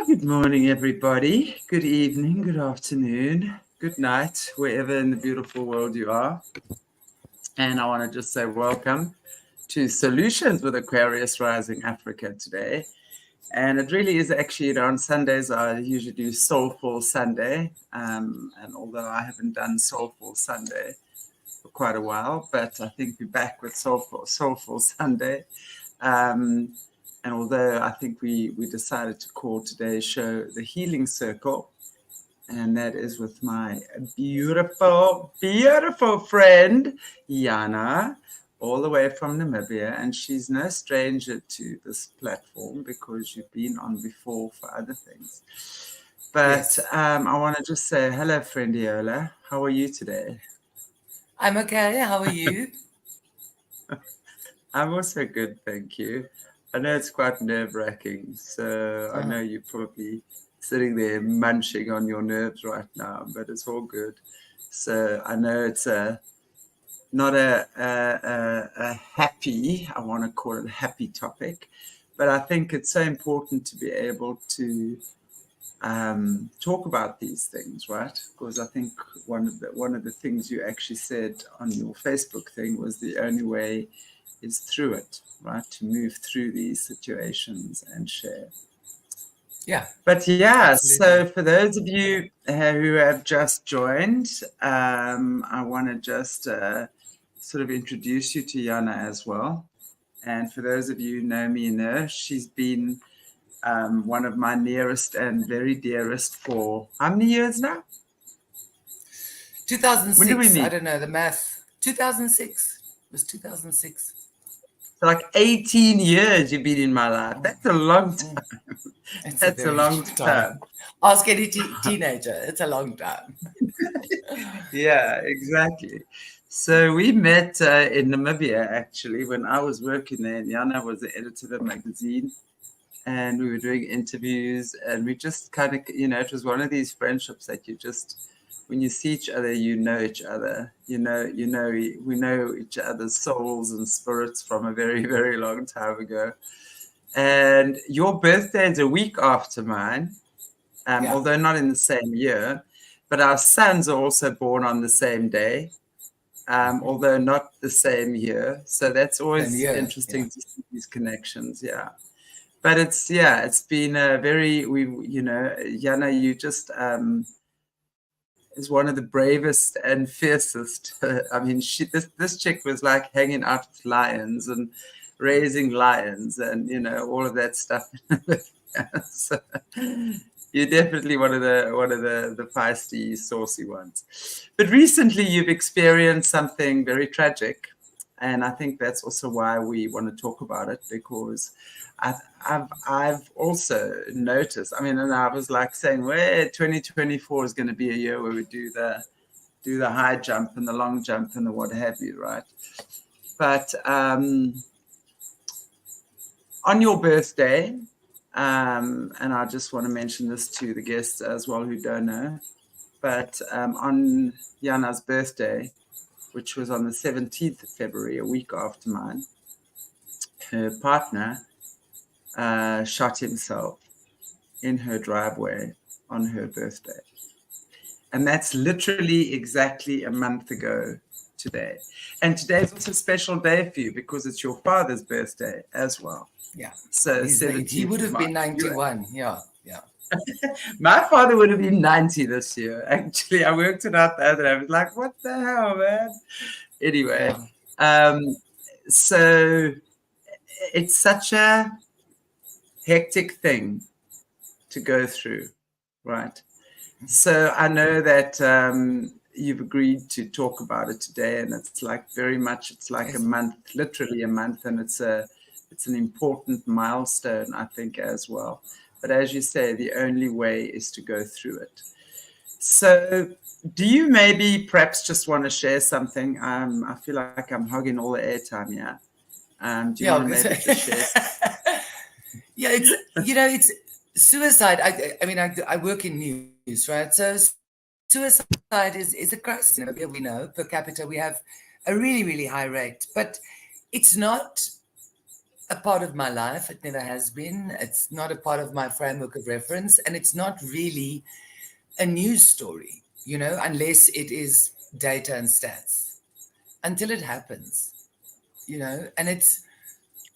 Good morning, everybody. Good evening, good afternoon, good night, wherever in the beautiful world you are. And I want to just say welcome to Solutions with Aquarius Rising Africa today. And it really is actually, on Sundays, I usually do Soulful Sunday. And although I haven't done Soulful Sunday for quite a while, but I think we're back with Soulful Sunday. And although I think we decided to call today's show The Healing Circle, and that is with my beautiful, beautiful friend, YANNA, all the way from Namibia. And she's no stranger to this platform because you've been on before for other things. But Yes. I want to just say, hello, friend Iola. How are you today? I'm okay. How are you? I'm also good, thank you. I know it's quite nerve-wracking, so I know you're probably sitting there munching on your nerves right now, but it's all good. So I know it's not a happy, I want to call it a happy topic, but I think it's so important to be able to talk about these things, right? Because I think one of the things you actually said on your Facebook thing was the only way is through it, right? To move through these situations and share. Yeah. But yeah, Absolutely. so for those of you who have just joined, I want to just sort of introduce you to YANNA as well. And for those of you who know me, she's been one of my nearest and very dearest for how many years now? 2006. When did we meet? I don't know the math. 2006. It was 2006. So like 18 years you've been in my life. That's a long time. That's a long time. Ask any teenager. It's a long time. Yeah, exactly. So we met in Namibia, actually, when I was working there. And YANNA was the editor of the magazine. And we were doing interviews. And we just kind of, it was one of these friendships that you just, when you see each other, you know each other. We know each other's souls and spirits from a very, very long time ago. And your birthday is a week after mine, although not in the same year. But our sons are also born on the same day, although not the same year. So that's always interesting to see these connections. Yeah. But it's been a very, YANNA, you just is one of the bravest and fiercest. I mean, this chick was like hanging out with lions and raising lions and, all of that stuff. So, you're definitely one of the feisty, saucy ones. But recently you've experienced something very tragic. And I think that's also why we want to talk about it, because I've also noticed, and I was like saying, well, 2024 is going to be a year where we do the high jump and the long jump and the what have you, right? But on your birthday, and I just want to mention this to the guests as well who don't know, but on YANNA's birthday, which was on the 17th of February, a week after mine, her partner shot himself in her driveway on her birthday. And that's literally exactly a month ago today. And today's also a special day for you because it's your father's birthday as well. Yeah. So he would have been 91. Yeah. My father would have been 90 this year. Actually, I worked it out the other day. I was like, what the hell, man? Anyway, so it's such a hectic thing to go through, right? So I know that you've agreed to talk about it today, and it's like it's like a month, literally a month, and it's an important milestone, I think, as well. But as you say, the only way is to go through it. So do you maybe perhaps just want to share something? I feel like I'm hogging all the airtime here. Do you want to maybe just share something? Yeah, it's suicide. I work in news, right? So suicide is a crisis in Namibia. We know per capita we have a really, really high rate, but it's not a part of my life. It never has been. It's not a part of my framework of reference, and it's not really a news story, unless it is data and stats until it happens, and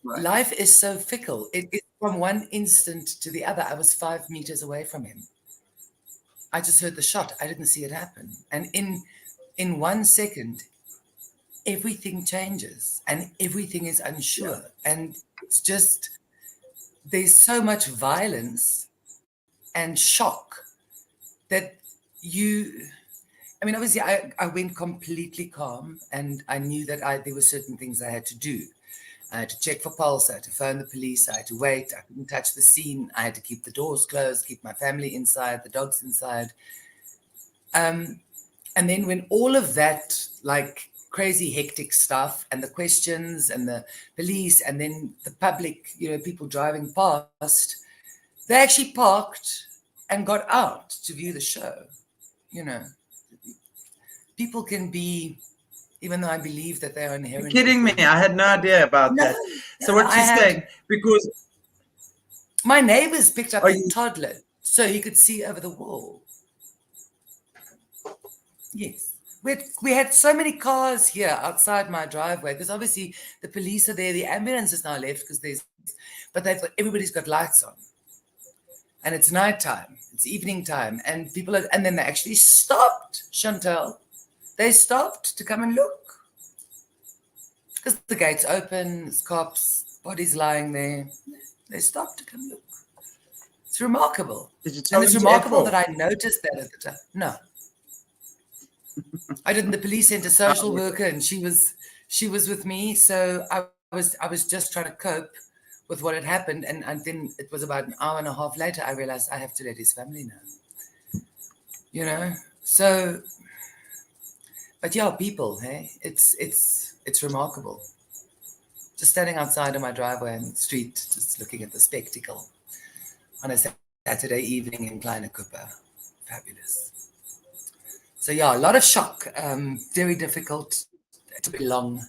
Right. life is so fickle. It's from one instant to the other. I was 5 meters away from him. I just heard the shot. I didn't see it happen. And in 1 second, everything changes and everything is unsure. Yeah. And it's just, there's so much violence and shock that obviously I went completely calm, and I knew that there were certain things I had to do. I had to check for pulse. I had to phone the police. I had to wait. I couldn't touch the scene. I had to keep the doors closed, keep my family inside, the dogs inside. And then when all of that, like crazy hectic stuff and the questions and the police and then the public, people driving past, they actually parked and got out to view the show. People can be, even though I believe that they are inherently. You're kidding me. I had no idea about that. So what you're saying, because my neighbors picked up a toddler so he could see over the wall. Yes. We had so many cars here outside my driveway, because obviously the police are there. The ambulance is now left but everybody's got lights on, and it's nighttime, it's evening time, and and then they actually stopped, Chantelle. They stopped to come and look, because the gate's open, there's cops, bodies lying there. They stopped to come look. It's remarkable. And it's remarkable that I noticed that at the time. No. I didn't. The police sent a social worker, and she was with me. So I was just trying to cope with what had happened. And then it was about an hour and a half later, I realized I have to let his family know. So, but yeah, people, hey, it's remarkable. Just standing outside of my driveway in the street, just looking at the spectacle on a Saturday evening in Kleine Cooper. Fabulous. So yeah, a lot of shock, very difficult. It took long.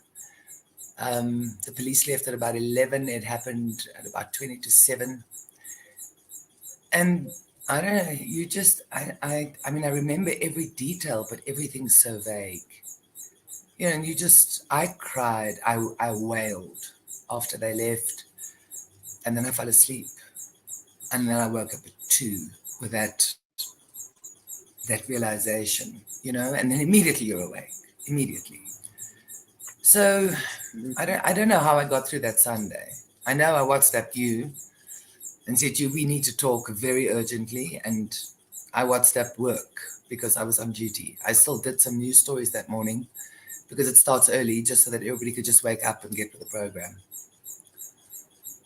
The police left at about 11. It happened at about 20 to 7. And I don't know, I remember every detail, but everything's so vague. And I cried, I wailed after they left, and then I fell asleep. And then I woke up at 2 with that realization, and then immediately you're awake, immediately. So I don't know how I got through that Sunday. I know I WhatsApped you and said, we need to talk very urgently. And I WhatsApped work because I was on duty. I still did some news stories that morning because it starts early, just so that everybody could just wake up and get to the program.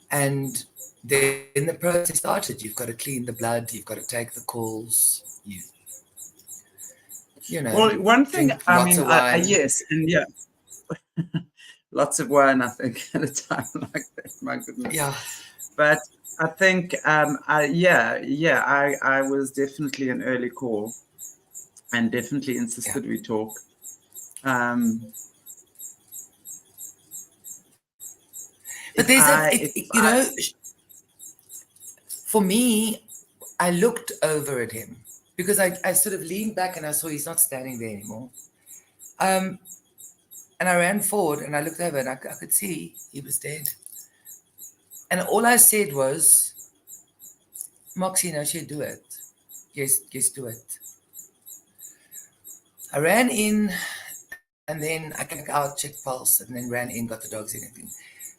And then the process started. You've got to clean the blood. You've got to take the calls. Well, one thing, yes, and yeah, lots of wine, I think, at a time like that. My goodness. Yeah. But I think, I was definitely an early call, and definitely insisted we talk. But there's for me, I looked over at him because I sort of leaned back and I saw he's not standing there anymore. And I ran forward and I looked over and I could see he was dead. And all I said was, Moxie, no, she'll do it. Yes, do it. I ran in and then I came out, checked pulse, and then ran in, got the dogs and everything.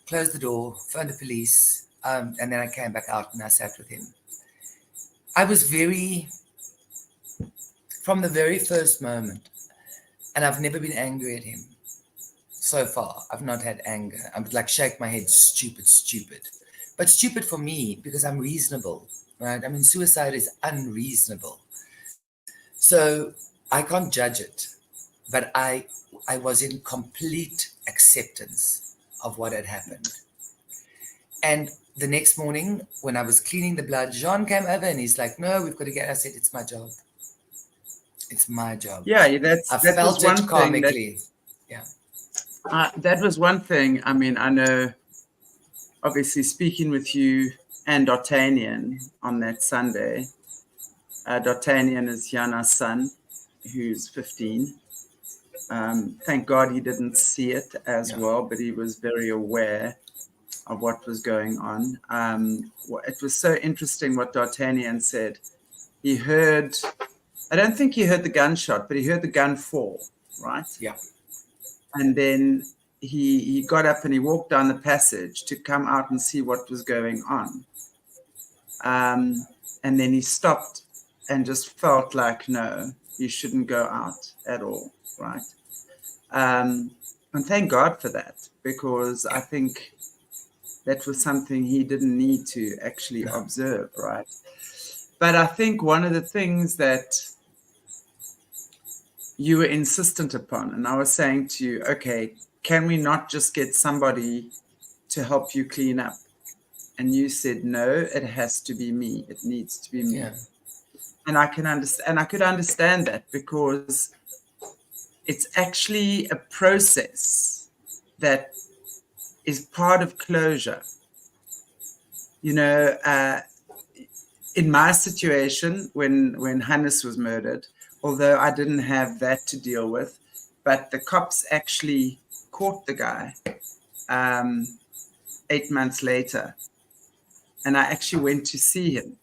Closed the door, phoned the police, and then I came back out and I sat with him. I was from the very first moment, and I've never been angry at him so far. I've not had anger. I would like shake my head, stupid. But stupid for me because I'm reasonable, right? I mean, suicide is unreasonable. So I can't judge it, but I was in complete acceptance of what had happened. And the next morning when I was cleaning the blood, Jean came over and he's like, no, we've got to get, I said, it's my job. It's my job. Yeah, I felt it karmically. That was one thing. I mean, I know obviously speaking with you and D'Artagnan on that Sunday. D'Artagnan is Yanna's son, who's 15. Thank God he didn't see it as well, but he was very aware of what was going on. It was so interesting what D'Artagnan said. He heard, I don't think he heard the gunshot, but he heard the gun fall, right? Yeah. And then he got up and he walked down the passage to come out and see what was going on. And then he stopped and just felt like, no, you shouldn't go out at all, right? And thank God for that, because I think that was something he didn't need to actually observe, right? But I think one of the things that you were insistent upon, and I was saying to you, okay, can we not just get somebody to help you clean up? And you said, no, it has to be me. It needs to be me. Yeah. And I can understand, and I could understand that, because it's actually a process that is part of closure. You know, in my situation, when Hannes was murdered, although I didn't have that to deal with, but the cops actually caught the guy 8 months later. And I actually went to see him.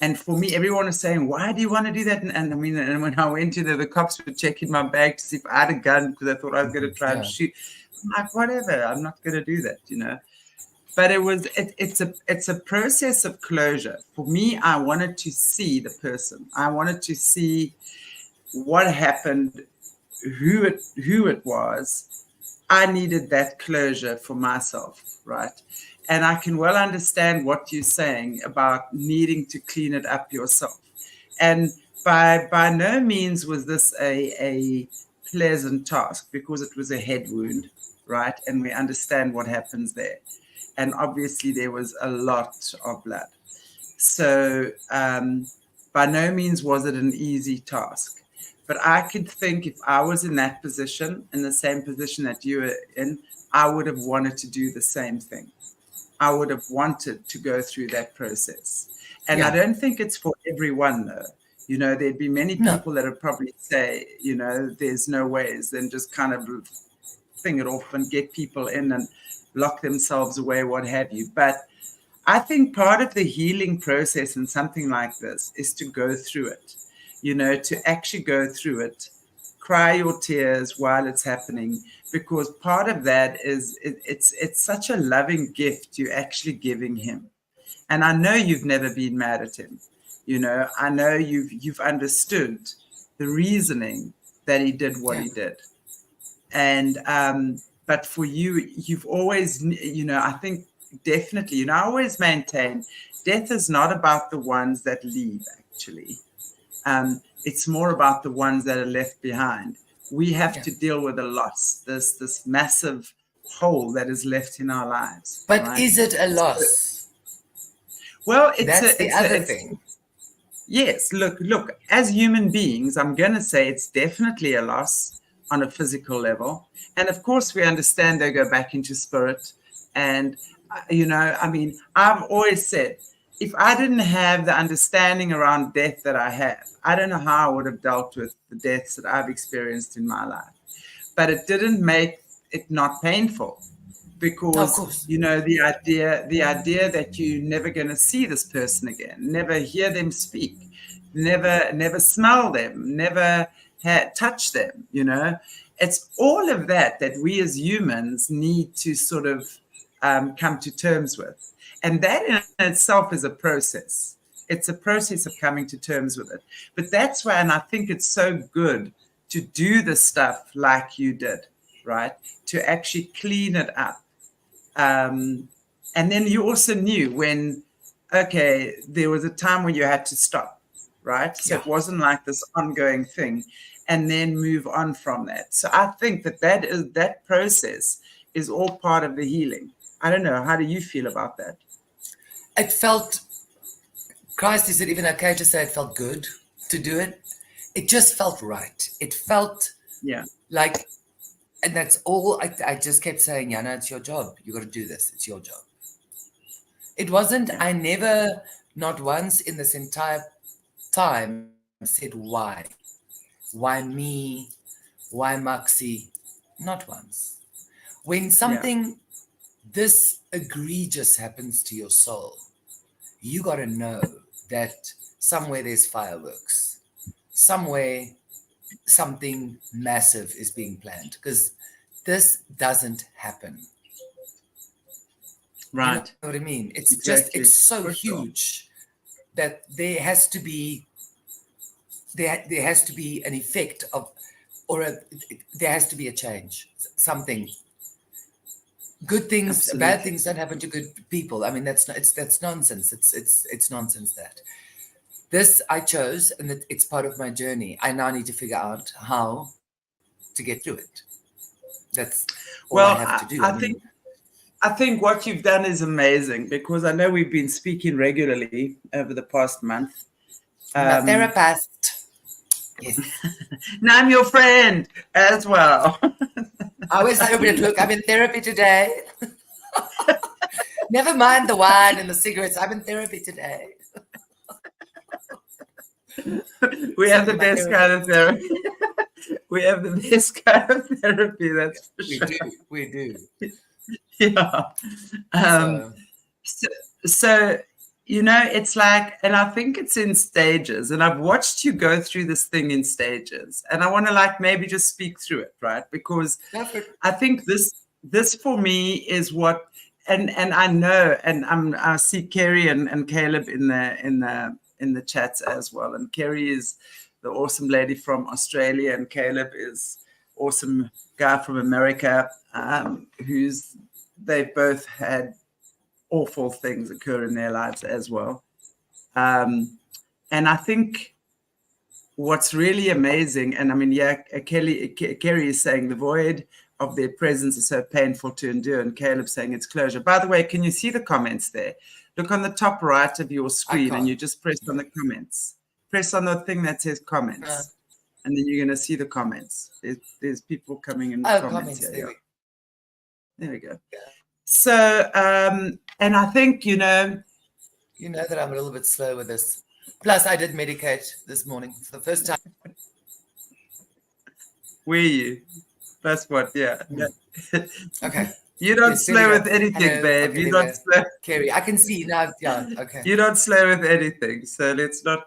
And for me, everyone was saying, why do you want to do that? And I mean, and when I went to the cops were checking my bag to see if I had a gun, because I thought I was going to try and shoot. I'm like, whatever, I'm not going to do that, you know. But it's a process of closure. For me, I wanted to see the person. I wanted to see what happened, who it was. I needed that closure for myself, right? And I can well understand what you're saying about needing to clean it up yourself. And by no means was this a pleasant task, because it was a head wound, right? And we understand what happens there. And obviously there was a lot of blood. So by no means was it an easy task. But I could think, if I was in that position, in the same position that you were in, I would have wanted to do the same thing. I would have wanted to go through that process. And I don't think it's for everyone, though. You know, there'd be many people that would probably say, you know, there's no ways, then just kind of thing it off and get people in and lock themselves away, what have you. But I think part of the healing process in something like this is to go through it, you know, to actually go through it, cry your tears while it's happening, because part of that is it's such a loving gift you're actually giving him. And I know you've never been mad at him. You know, I know you've understood the reasoning that he did what he did. And but for you, you've always, you know, I think definitely, you know, I always maintain death is not about the ones that leave, actually. It's more about the ones that are left behind. We have to deal with a loss, this massive hole that is left in our lives. But right? is it a loss? Well, that's the other thing. Yes, look, as human beings, I'm going to say it's definitely a loss on a physical level. And of course, we understand they go back into spirit. And, you know, I mean, I've always said, if I didn't have the understanding around death that I have, I don't know how I would have dealt with the deaths that I've experienced in my life. But it didn't make it not painful, because, you know, the idea that you're never going to see this person again, never hear them speak, never smell them, never touch them, you know, it's all of that we as humans need to sort of come to terms with. And that in itself is a process. It's a process of coming to terms with it. But that's why, and I think it's so good to do the stuff like you did, right? To actually clean it up. And then you also knew when, okay, there was a time when you had to stop, right? So it wasn't like this ongoing thing, and then move on from that. So I think that process is all part of the healing. I don't know. How do you feel about that? It felt, Christ, is it even okay to say it felt good to do it? It just felt right. It felt like, and that's all I just kept saying, Yanna, it's your job. You got to do this. It's your job. It wasn't, I never, not once in this entire time, said why. Why me? Why Maxi? Not once. When Yeah. something this egregious happens to your soul, you got to know that somewhere there's fireworks. Somewhere something massive is being planned because this doesn't happen. You know Right. what I mean? It's just, Exactly. it's so For sure. huge that there has to be an effect of, there has to be a change, something. Good things, bad Absolutely. things don't happen to good people. I mean, that's nonsense. It's nonsense that this I chose, and that it's part of my journey. I now need to figure out how to get through it. That's all I have Well, to do. I I mean, think what you've done is amazing because I know we've been speaking regularly over the past month. my Um, therapist. Yes. now I'm your friend as well. I always say, look, I'm in therapy today. Never mind the wine and the cigarettes. I'm in therapy today. We have Send me the my best kind of therapist. therapy. We have the best kind of therapy, that's for We sure. do. We do. Yeah. Um, So, so, so, it's like, and I think it's in stages, and I've watched you go through this thing in stages, and I want to like maybe just speak through it, right? Because go for it. I think this for me is what, and I know, and I see Kerry and Caleb in the chats as well, and Kerry is the awesome lady from Australia, and Caleb is awesome guy from America, who's they've both had awful things occur in their lives as well. And I think what's really amazing, and I mean, yeah, Kerry is saying the void of their presence is so painful to endure, and Caleb saying it's closure. By the way, can you see the comments there? Look on the top right of your I screen, and can't. you just press on the comments. Press on the thing that says Uh, comments, and then you're going to see the comments. There's people coming in with oh, comments comments. here. There Yeah, we there we go. go. So, and I think You know that I'm a little bit slow with this. Plus, I did medicate this morning for the first time. where you. That's what, yeah. Okay. You're not Yes, there we slow go. with anything, Hello. babe. Okay, You're there we not go. slow. Kerry, I can see now. Yeah. Okay. You're not slow with anything. So let's not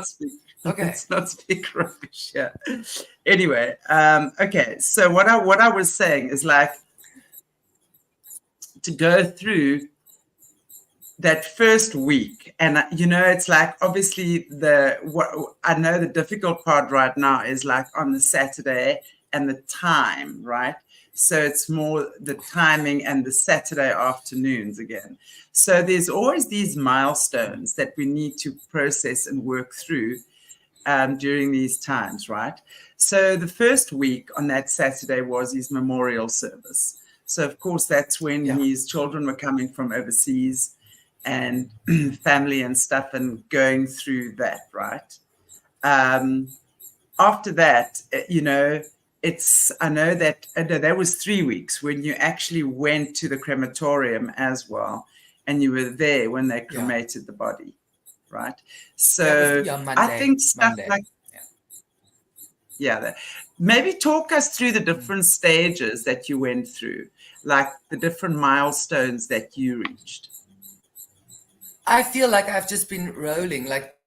speak Okay. let's not speak rubbish. Yeah. Anyway, okay. So what I was saying is like to go through that first week, and it's like obviously what I know the difficult part right now is like on the Saturday and the time, right? So it's more the timing and the Saturday afternoons again. So there's always these milestones that we need to process and work through during these times, right? So the first week on that Saturday was his memorial service. So of course that's when Yeah. his children were coming from overseas and family and stuff and going through that, right? After that, I know that was 3 weeks when you actually went to the crematorium as well, and you were there when they Yeah. cremated the body, right? That was So I Monday. think stuff like, Yeah. yeah, maybe talk us through the Mm. different stages that you went through, like the different milestones that you reached. I feel like I've just been rolling like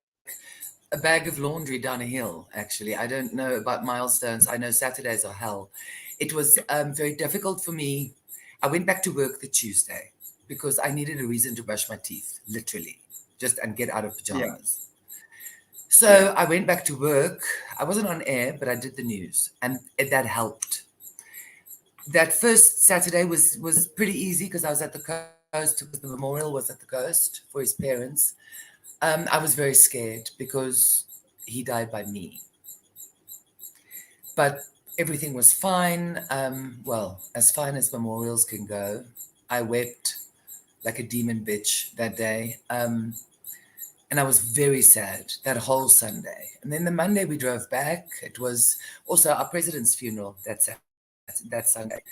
a bag of laundry down a hill, actually. I don't know about milestones. I know Saturdays are hell. It was very difficult for me. I went back to work the Tuesday because I needed a reason to brush my teeth, literally, just and get out of Yeah, pajamas. yeah, So I went back to work. I wasn't on air, but I did the news, and that helped. That first Saturday was pretty easy because I was at the coast because the memorial was at the coast for his parents. I was very scared because he died by me, but everything was fine. Well, as fine as memorials can go. I wept like a demon bitch that day. And I was very sad that whole Sunday. And then the Monday we drove back. It was also our president's funeral that Sunday.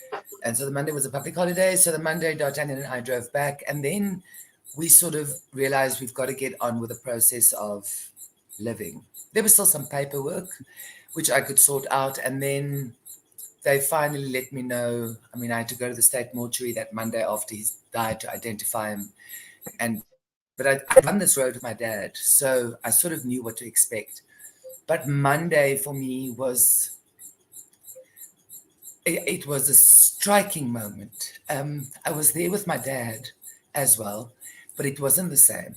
And so the Monday was a public holiday. So the Monday, D'Artagnan and I drove back. And then we sort of realized we've got to get on with the process of living. There was still some paperwork which I could sort out, and then they finally let me know. I mean, I had to go to the state mortuary that Monday after he died to identify him, but I'd run this road with my dad, so I sort of knew what to expect. But Monday for me was it was a striking moment. I was there with my dad as well, but it wasn't the same.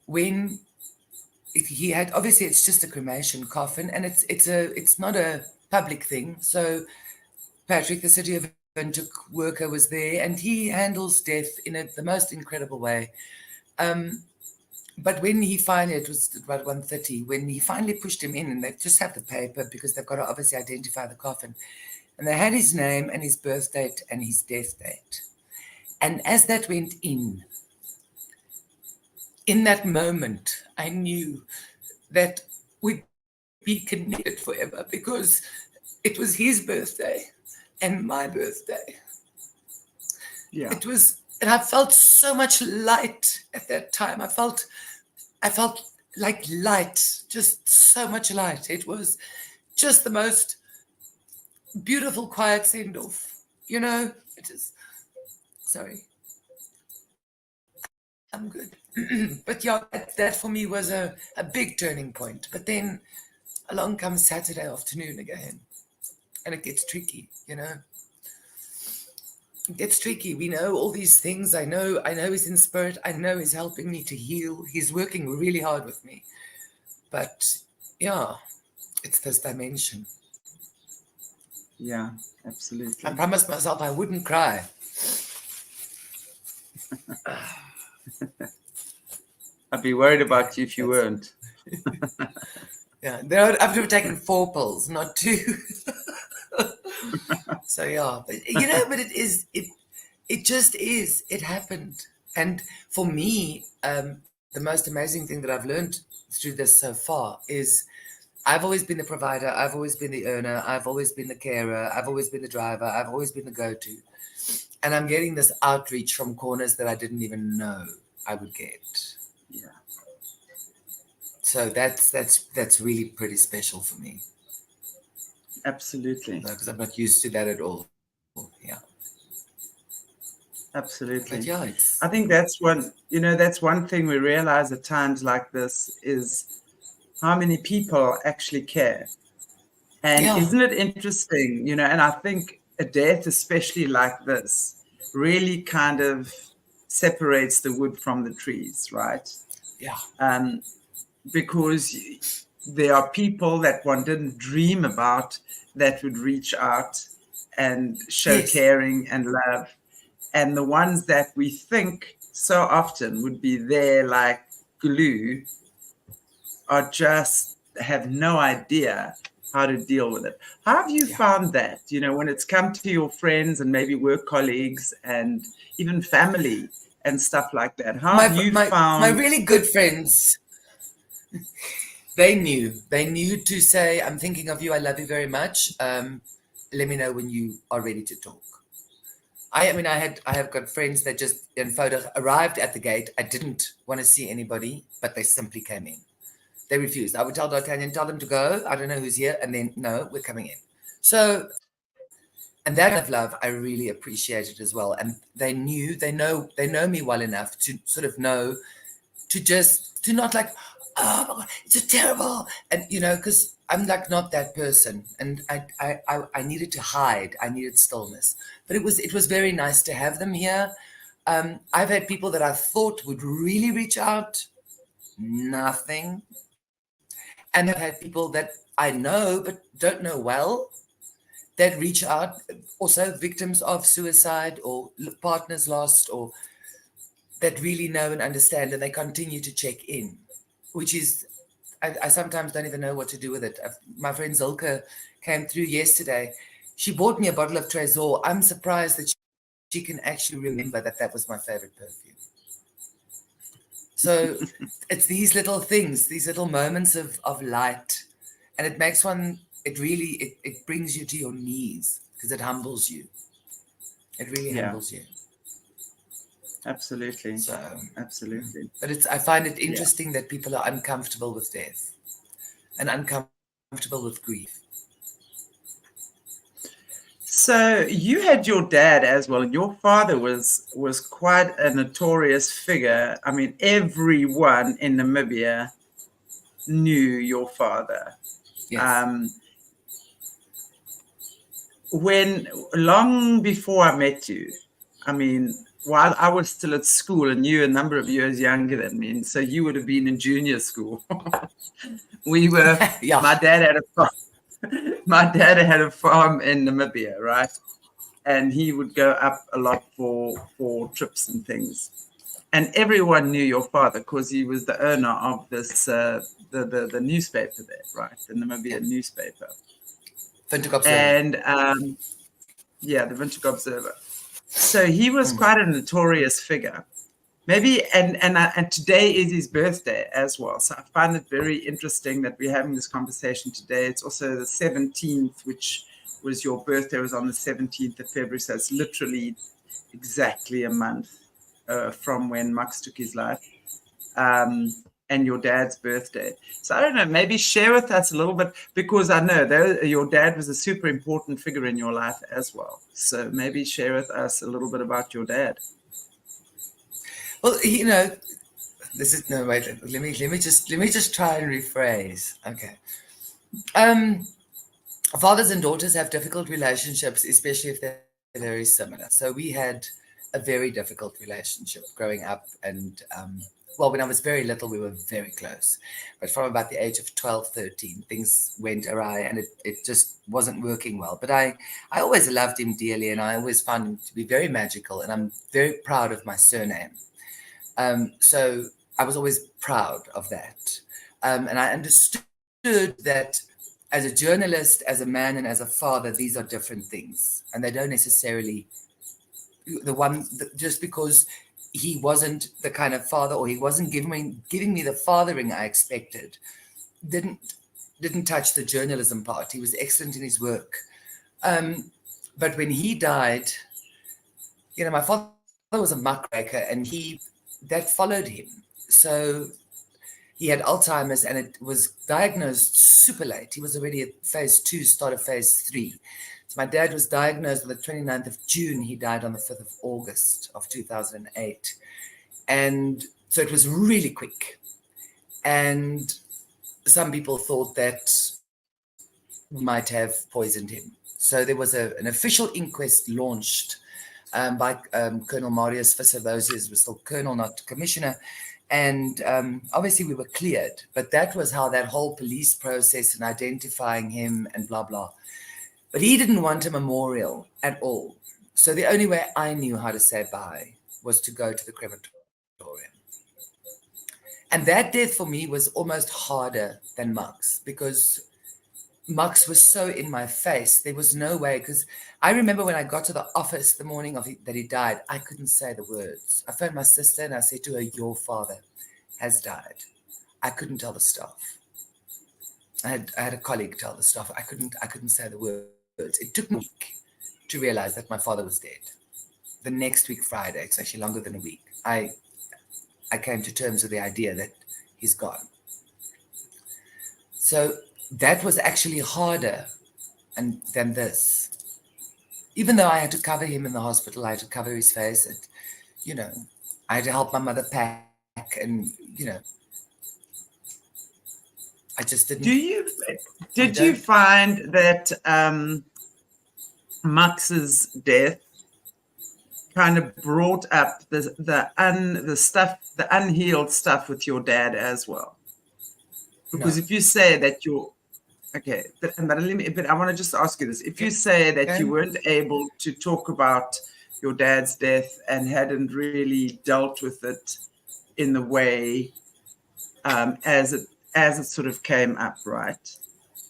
When he had, obviously it's just a cremation coffin, and it's not a public thing. So Patrick, the city of Windhoek worker, was there, and he handles death in the most incredible way. But when he finally, it was about 1:30, when he finally pushed him in, and they just have the paper because they've got to obviously identify the coffin, and they had his name and his birth date and his death date. And as that went in that moment, I knew that we'd be connected forever, because it was his birthday and my birthday. Yeah. It was, and I felt so much light at that time. I felt like light, just so much light. It was just the most beautiful, quiet send-off. You know, it is, sorry. I'm good. But yeah, that for me was a big turning point. But then along comes Saturday afternoon again, and it gets tricky, you know. It gets tricky. We know all these things. I know he's in spirit. I know he's helping me to heal. He's working really hard with me. But yeah, it's this dimension. Yeah, absolutely. I promised myself I wouldn't cry. I'd be worried about you if you weren't. Yeah, I've taken 4 pills, not 2. So yeah, but, you know, but it just is. It happened, and for me, the most amazing thing that I've learned through this so far is I've always been the provider. I've always been the earner. I've always been the carer. I've always been the driver. I've always been the go-to, and I'm getting this outreach from corners that I didn't even know I would get. Yeah. So that's really pretty special for me. Absolutely. Because I'm not used to that at all. Yeah. Absolutely. But yeah, I think that's one thing we realize at times like this is how many people actually care. And yeah. Isn't it interesting, and I think a death, especially like this, really kind of separates the wood from the trees, right? Yeah. Because there are people that one didn't dream about that would reach out and show caring and love. And the ones that we think so often would be there like glue are just have no idea how to deal with it. How have you found that, when it's come to your friends and maybe work colleagues and even family and stuff like that? How have you found... My really good friends, they knew to say, I'm thinking of you, I love you very much. Let me know when you are ready to talk. I have got friends that just in photos arrived at the gate. I didn't want to see anybody, but they simply came in. They refused. I would tell D'Artagnan, tell them to go. I don't know who's here. And then, no, we're coming in. So, and that kind of love, I really appreciated as well. And they know me well enough to sort of know, to not like, oh my God, it's so terrible. And, because I'm like not that person. And I needed to hide. I needed stillness. But it was very nice to have them here. I've had people that I thought would really reach out. Nothing. And I've had people that I know but don't know well that reach out, also victims of suicide or partners lost, or that really know and understand, and they continue to check in, which is, I sometimes don't even know what to do with it. My friend Zilke came through yesterday. She bought me a bottle of Trésor. I'm surprised that she can actually remember that was my favorite perfume. So it's these little things, these little moments of light, and it makes it brings you to your knees because it humbles you. It really humbles you. Absolutely. So, Absolutely. but I find it Yeah. interesting that people are uncomfortable with death and uncomfortable with grief. So you had your dad as well, and your father was quite a notorious figure. I mean, everyone in Namibia knew your father. Yes. Um, when long before I met you, I mean, while I was still at school, and you a number of years younger than me, and so you would have been in junior school. We were. Yeah. My dad had a farm. My dad had a farm in Namibia, right? And he would go up a lot for trips and things. And everyone knew your father because he was the owner of this the newspaper there, right? The Yeah. Namibian newspaper. Windhoek Observer. And yeah, the Windhoek Observer. So he was quite a notorious figure. Maybe and today is his birthday as well. So I find it very interesting that we're having this conversation today. It's also the 17th, which was your birthday, was on the 17th of February. So it's literally exactly a month from when Max took his life, and your dad's birthday. So I don't know, maybe share with us a little bit, because I know that your dad was a super important figure in your life as well. So maybe share with us a little bit about your dad. Well, this is no wait. Let me just try and rephrase. Okay. Fathers and daughters have difficult relationships, especially if they're very similar. So we had a very difficult relationship growing up, and well, when I was very little, we were very close. But from about the age of 12, 13, things went awry and it just wasn't working well. But I always loved him dearly, and I always found him to be very magical, and I'm very proud of my surname. So I was always proud of that. And I understood that as a journalist, as a man, and as a father, these are different things. And they don't necessarily, just because he wasn't the kind of father, or he wasn't giving me the fathering I expected, didn't touch the journalism part. He was excellent in his work. But when he died, my father was a muckraker, and that followed him. So he had Alzheimer's, and it was diagnosed super late. He was already at phase 2, start of phase 3. So my dad was diagnosed on the 29th of June. He died on the 5th of August of 2008. And so it was really quick. And some people thought that we might have poisoned him. So there was an official inquest launched by Colonel Marius Visser. Those was still colonel, not commissioner. And obviously we were cleared, but that was how that whole police process and identifying him and blah, blah. But he didn't want a memorial at all. So the only way I knew how to say bye was to go to the crematorium. And that death for me was almost harder than Mux, because Mux was so in my face. There was no way, because I remember when I got to the office the morning that he died, I couldn't say the words. I phoned my sister and I said to her, "Your father has died." I couldn't tell the staff. I had a colleague tell the staff. I couldn't say the words. It took me a week to realize that my father was dead. The next week, Friday, it's actually longer than a week, I came to terms with the idea that he's gone. So that was actually harder than this. Even though I had to cover him in the hospital, I had to cover his face, and I had to help my mother pack, and I just didn't. Did you find that Max's death kind of brought up the unhealed stuff with your dad as well? Because if you say that you're okay, but I want to just ask you this: if you say that you weren't able to talk about your dad's death and hadn't really dealt with it in the way as it sort of came up, right?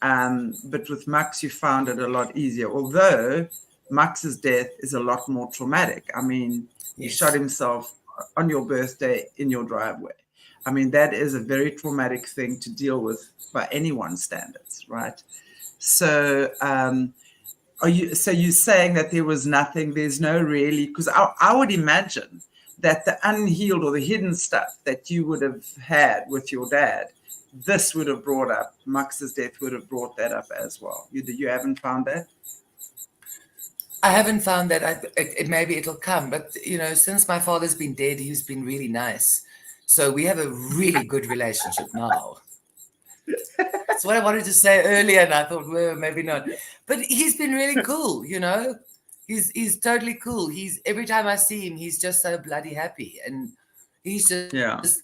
But with Max, you found it a lot easier, although Max's death is a lot more traumatic. I mean, he shot himself on your birthday in your driveway. I mean, that is a very traumatic thing to deal with by anyone's standards, right? So, you're saying that there was nothing, there's no really, because I would imagine that the unhealed or the hidden stuff that you would have had with your dad, this would have brought up, Max's death would have brought that up as well. You haven't found that? I haven't found that. Maybe it'll come, but since my father's been dead, he's been really nice. So we have a really good relationship now. That's what I wanted to say earlier, and I thought, well, maybe not. But he's been really cool, He's totally cool. Every time I see him, he's just so bloody happy, and he's just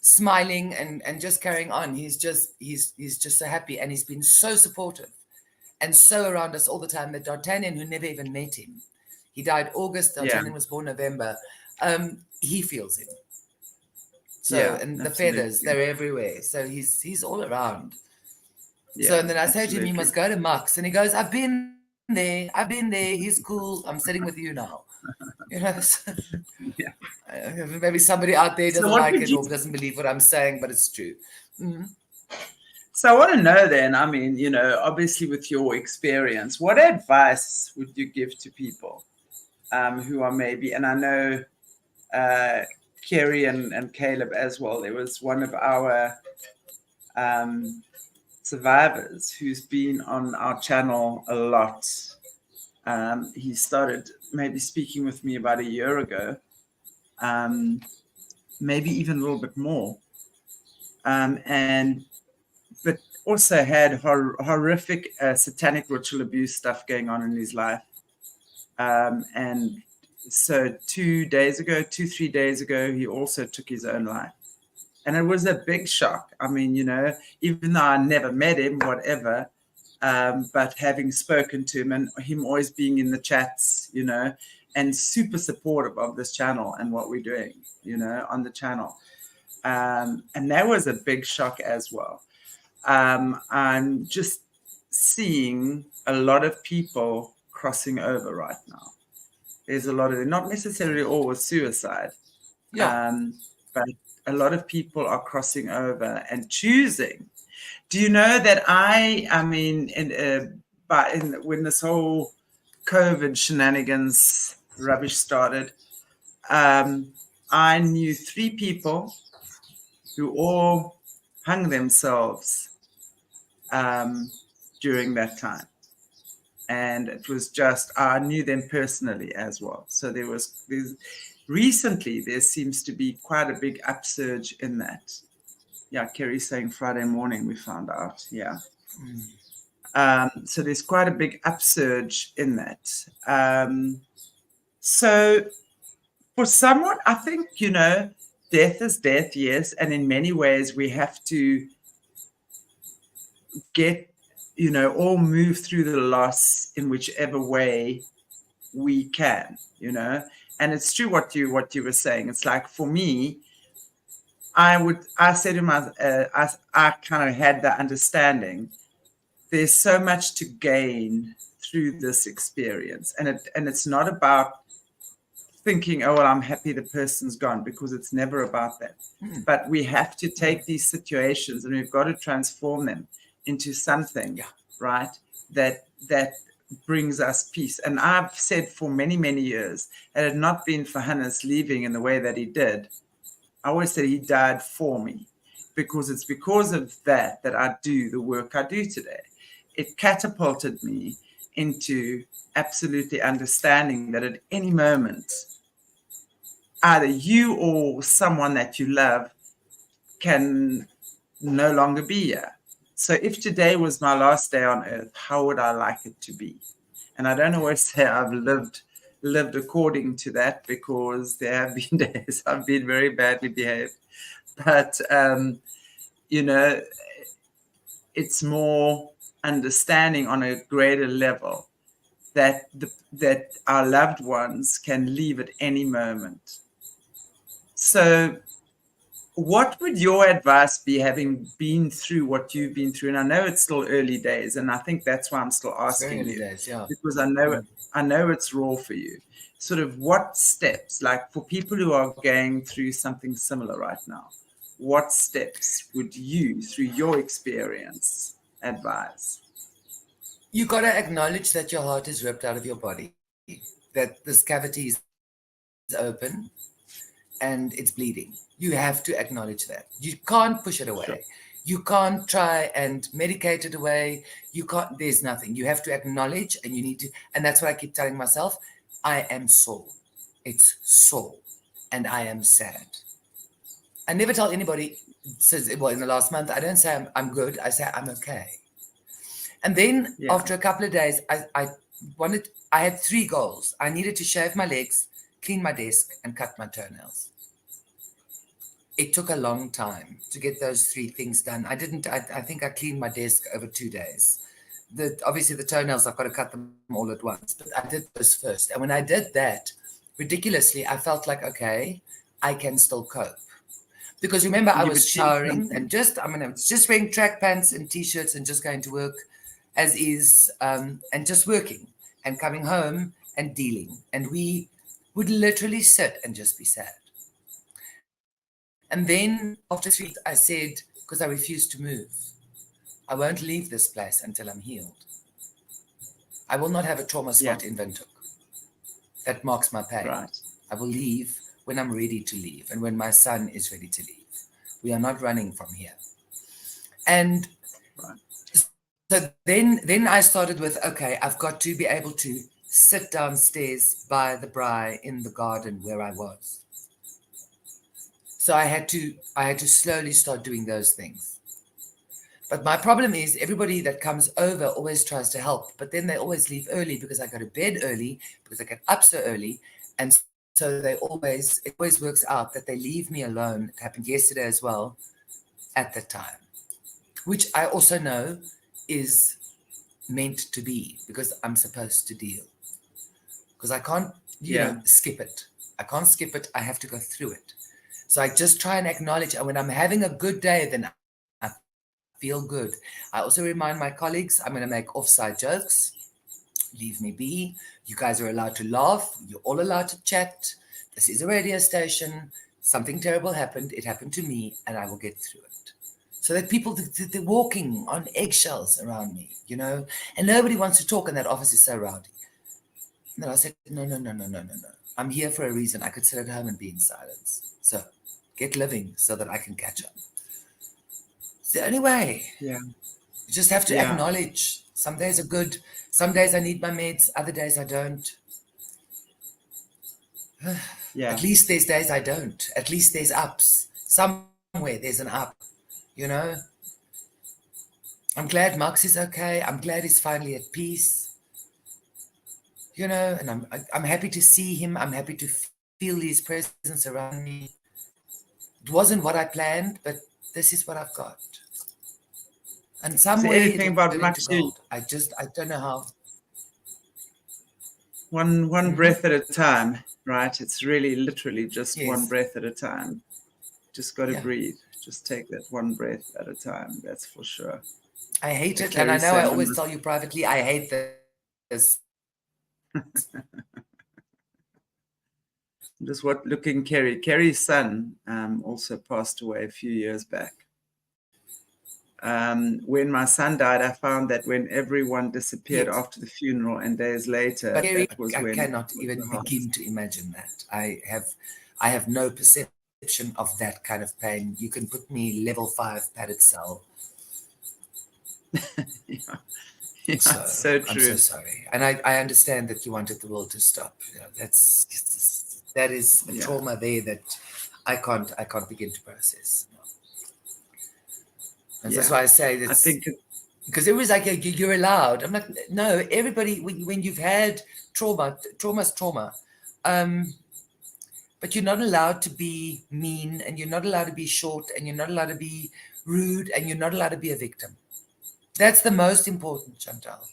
smiling and just carrying on. He's just so happy, and he's been so supportive and so around us all the time. That D'Artagnan, who never even met him, he died August. D'Artagnan was born November. He feels him. So and the feathers, they're everywhere. So he's all around. So and then I say to him, you must go to Max, and he goes, I've been there. He's cool. I'm sitting with you now. So, maybe somebody out there doesn't like it or doesn't believe what I'm saying, but it's true. Mm-hmm. So I want to know then, I mean, obviously with your experience, what advice would you give to people who are maybe, and I know Kerry and Caleb as well, there was one of our survivors who's been on our channel a lot. He started maybe speaking with me about a year ago, maybe even a little bit more, but also had horrific satanic ritual abuse stuff going on in his life. And so 3 days ago, he also took his own life. And it was a big shock. I mean, even though I never met him, whatever, but having spoken to him and him always being in the chats, and super supportive of this channel and what we're doing, on the channel. And that was a big shock as well. I'm just seeing a lot of people crossing over right now. There's a lot of them, not necessarily all with suicide, but a lot of people are crossing over and choosing. Do you know that when this whole COVID shenanigans rubbish started, I knew 3 people who all hung themselves during that time. And it was just, I knew them personally as well. So recently, there seems to be quite a big upsurge in that. Yeah, Kerry's saying Friday morning, we found out. Yeah. So there's quite a big upsurge in that. So for someone, I think, death is death, yes. And in many ways, we have to get, all move through the loss in whichever way we can, And it's true what you were saying. It's like, for me, I said to myself, I kind of had that understanding. There's so much to gain through this experience. And it's not about thinking, oh, well, I'm happy the person's gone, because it's never about that. But we have to take these situations and we've got to transform them into something, right, that brings us peace. And I've said for many, many years, had it not been for Hannes leaving in the way that he did, I always said he died for me, because it's because of that I do the work I do today. It catapulted me into absolutely understanding that at any moment, either you or someone that you love can no longer be here. So if today was my last day on earth, how would I like it to be? And I don't always say I've lived according to that, because there have been days I've been very badly behaved. But, it's more understanding on a greater level that our loved ones can leave at any moment. So what would your advice be, having been through what you've been through? And I know it's still early days, and I think that's why I'm still asking you, because I know it's raw for you. Sort of what steps, like for people who are going through something similar right now, what steps would you, through your experience, advise? You got to acknowledge that your heart is ripped out of your body, that this cavity is open, and it's bleeding. You have to acknowledge that. You can't push it away. Sure. You can't try and medicate it away. You can't, there's nothing. You have to acknowledge, and you need to, and that's what I keep telling myself. I am sore. It's sore. And I am sad. I never tell anybody, says, well, in the last month, I don't say I'm good. I say I'm okay. And then after a couple of days, I had 3 goals. I needed to shave my legs, clean my desk, and cut my toenails. It took a long time to get those 3 things done. I think I cleaned my desk over 2 days. Obviously the toenails, I've got to cut them all at once, but I did those first. And when I did that, ridiculously, I felt like, okay, I can still cope. Because remember, I was showering and just wearing track pants and t-shirts and just going to work as is, and just working and coming home and dealing. And we would literally sit and just be sad. And then after 3 weeks, I said, because I refused to move, I won't leave this place until I'm healed. I will not have a trauma spot in Windhoek. That marks my pain. Right. I will leave when I'm ready to leave and when my son is ready to leave. We are not running from here. And so then I started with, okay, I've got to be able to sit downstairs by the braai in the garden where I was. So I had to slowly start doing those things. But my problem is everybody that comes over always tries to help, but then they always leave early because I go to bed early, because I get up so early. And so it always works out that they leave me alone. It happened yesterday as well at the time, which I also know is meant to be because I'm supposed to deal. Because I can't, skip it. I can't skip it. I have to go through it. So I just try and acknowledge, and when I'm having a good day, then I feel good. I also remind my colleagues, I'm going to make offside jokes. Leave me be. You guys are allowed to laugh. You're all allowed to chat. This is a radio station. Something terrible happened. It happened to me, and I will get through it. So that people, they're walking on eggshells around me, and nobody wants to talk, and that office is so rowdy. And then I said, no. I'm here for a reason. I could sit at home and be in silence. So get living so that I can catch up. It's the only way. Yeah. You just have to acknowledge. Some days are good. Some days I need my meds. Other days I don't. At least there's days I don't. At least there's ups. Somewhere there's an up, I'm glad Max is okay. I'm glad he's finally at peace. And I'm happy to see him. I'm happy to feel his presence around me. It wasn't what I planned, but this is what I've got. And somewhere anything about Max, I don't know how. One breath at a time, right? It's really literally just one breath at a time. Just got to breathe. Just take that one breath at a time. That's for sure. I hate it. And I know I always tell you privately, I hate this. Just looking Kerry's son also passed away a few years back. When my son died, I found that when everyone disappeared after the funeral and days later, Kerry, that was I when cannot even begin to imagine that. I have no perception of that kind of pain. You can put me level 5 padded cell. so true. I'm so sorry, and I understand that you wanted the world to stop. That is a trauma there that I can't begin to process. And that's why I say that. I think because it was like you're allowed. I'm like, no, everybody. When you've had trauma's trauma. But you're not allowed to be mean, and you're not allowed to be short, and you're not allowed to be rude, and you're not allowed to be a victim. That's the most important, Chantelle.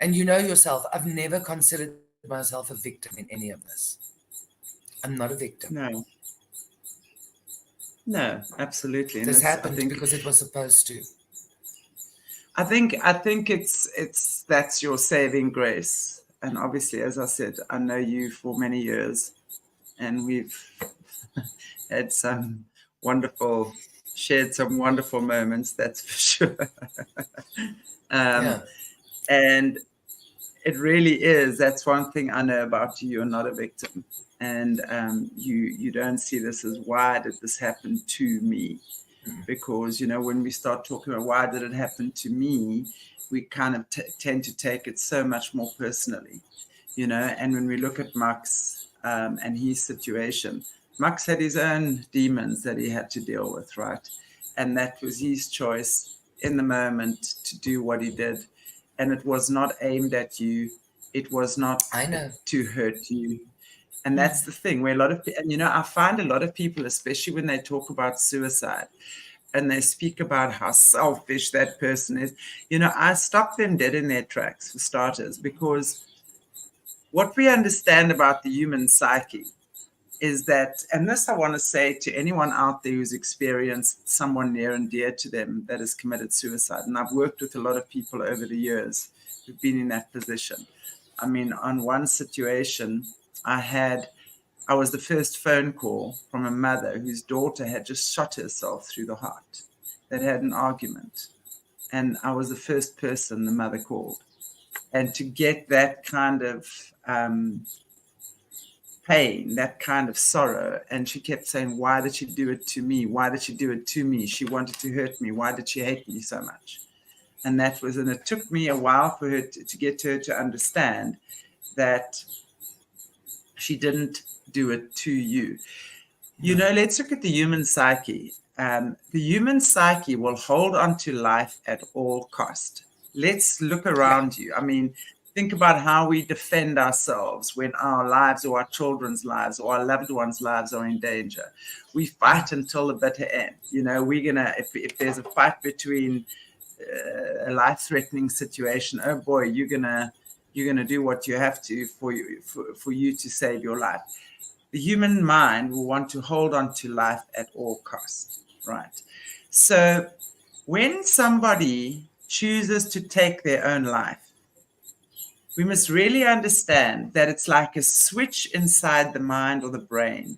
And you know yourself, I've never considered myself a victim in any of this. I'm not a victim. No, absolutely. This happened because it was supposed to. I think it's that's your saving grace. And obviously, as I said, I know you for many years, and we've had shared some wonderful moments, that's for sure. And it really is. That's one thing I know about you. You're not a victim. And you don't see this as, why did this happen to me? Because, when we start talking about why did it happen to me, we kind of tend to take it so much more personally, and when we look at Max and his situation, Max had his own demons that he had to deal with, right? And that was his choice in the moment to do what he did. And it was not aimed at you. It was not I know. to hurt you. And that's the thing, where a lot of people, and I find a lot of people, especially when they talk about suicide and they speak about how selfish that person is, I stop them dead in their tracks, for starters, because what we understand about the human psyche is that, and this I want to say to anyone out there who's experienced someone near and dear to them that has committed suicide, and I've worked with a lot of people over the years who've been in that position. I mean, on one situation, I was the first phone call from a mother whose daughter had just shot herself through the heart. They'd had an argument, and I was the first person the mother called. And to get that kind of pain, that kind of sorrow, and she kept saying, why did she do it to me? Why did she do it to me? She wanted to hurt me. Why did she hate me so much? And it took me a while for her to get her to understand that she didn't do it to you. Let's look at the human psyche. The human psyche will hold on to life at all cost. Let's look around you. I mean, think about how we defend ourselves when our lives or our children's lives or our loved ones' lives are in danger. We fight until the bitter end. We're gonna, if there's a fight between a life-threatening situation, oh boy, you're gonna do what you have to for you to save your life. The human mind will want to hold on to life at all costs, right? So when somebody chooses to take their own life, we must really understand that it's like a switch inside the mind or the brain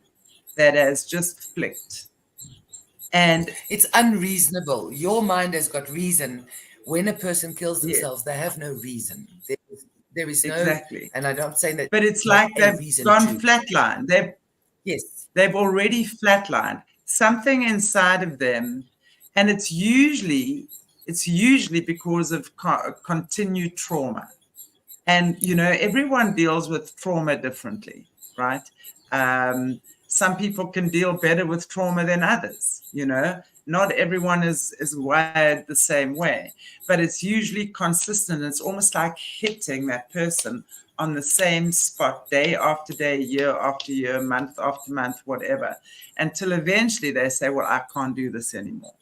that has just flicked. And it's unreasonable. Your mind has got reason. When a person kills themselves, they have no reason. There is no, exactly. And I'm saying that, but it's like they've gone flatline. They've already flatlined something inside of them, and it's usually because of continued trauma. And everyone deals with trauma differently, right? Some people can deal better with trauma than others. Not everyone is wired the same way, but it's usually consistent. It's almost like hitting that person on the same spot, day after day, year after year, month after month, whatever, until eventually they say, well, I can't do this anymore.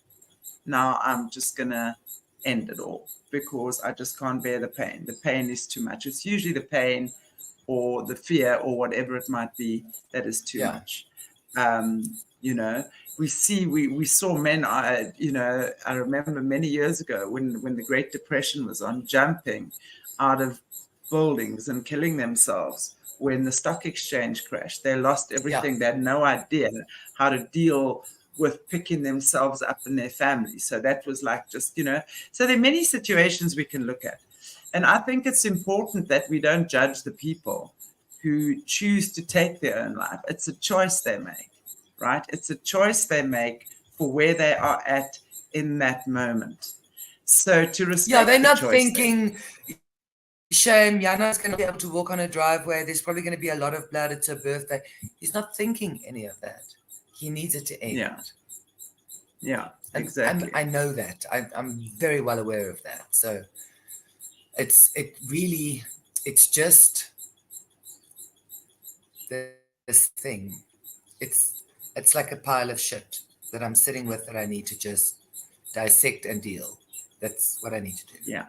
Now I'm just going to end it all because I just can't bear the pain. The pain is too much. It's usually the pain or the fear or whatever it might be that is too much. We saw men, I remember many years ago when the Great Depression was on, jumping out of buildings and killing themselves. When the stock exchange crashed, they lost everything. They had no idea how to deal with picking themselves up and their families. So that was like just, so there are many situations we can look at. And I think it's important that we don't judge the people who choose to take their own life. It's a choice they make, right? It's a choice they make for where they are at in that moment. So to respect they're not the thinking, shame, Yanna's going to be able to walk on a driveway. There's probably going to be a lot of blood. It's her birthday. He's not thinking any of that. He needs it to end. Yeah, exactly. I know that. I'm very well aware of that. So it's just this thing. It's like a pile of shit that I'm sitting with that I need to just dissect and deal. That's what I need to do. Yeah.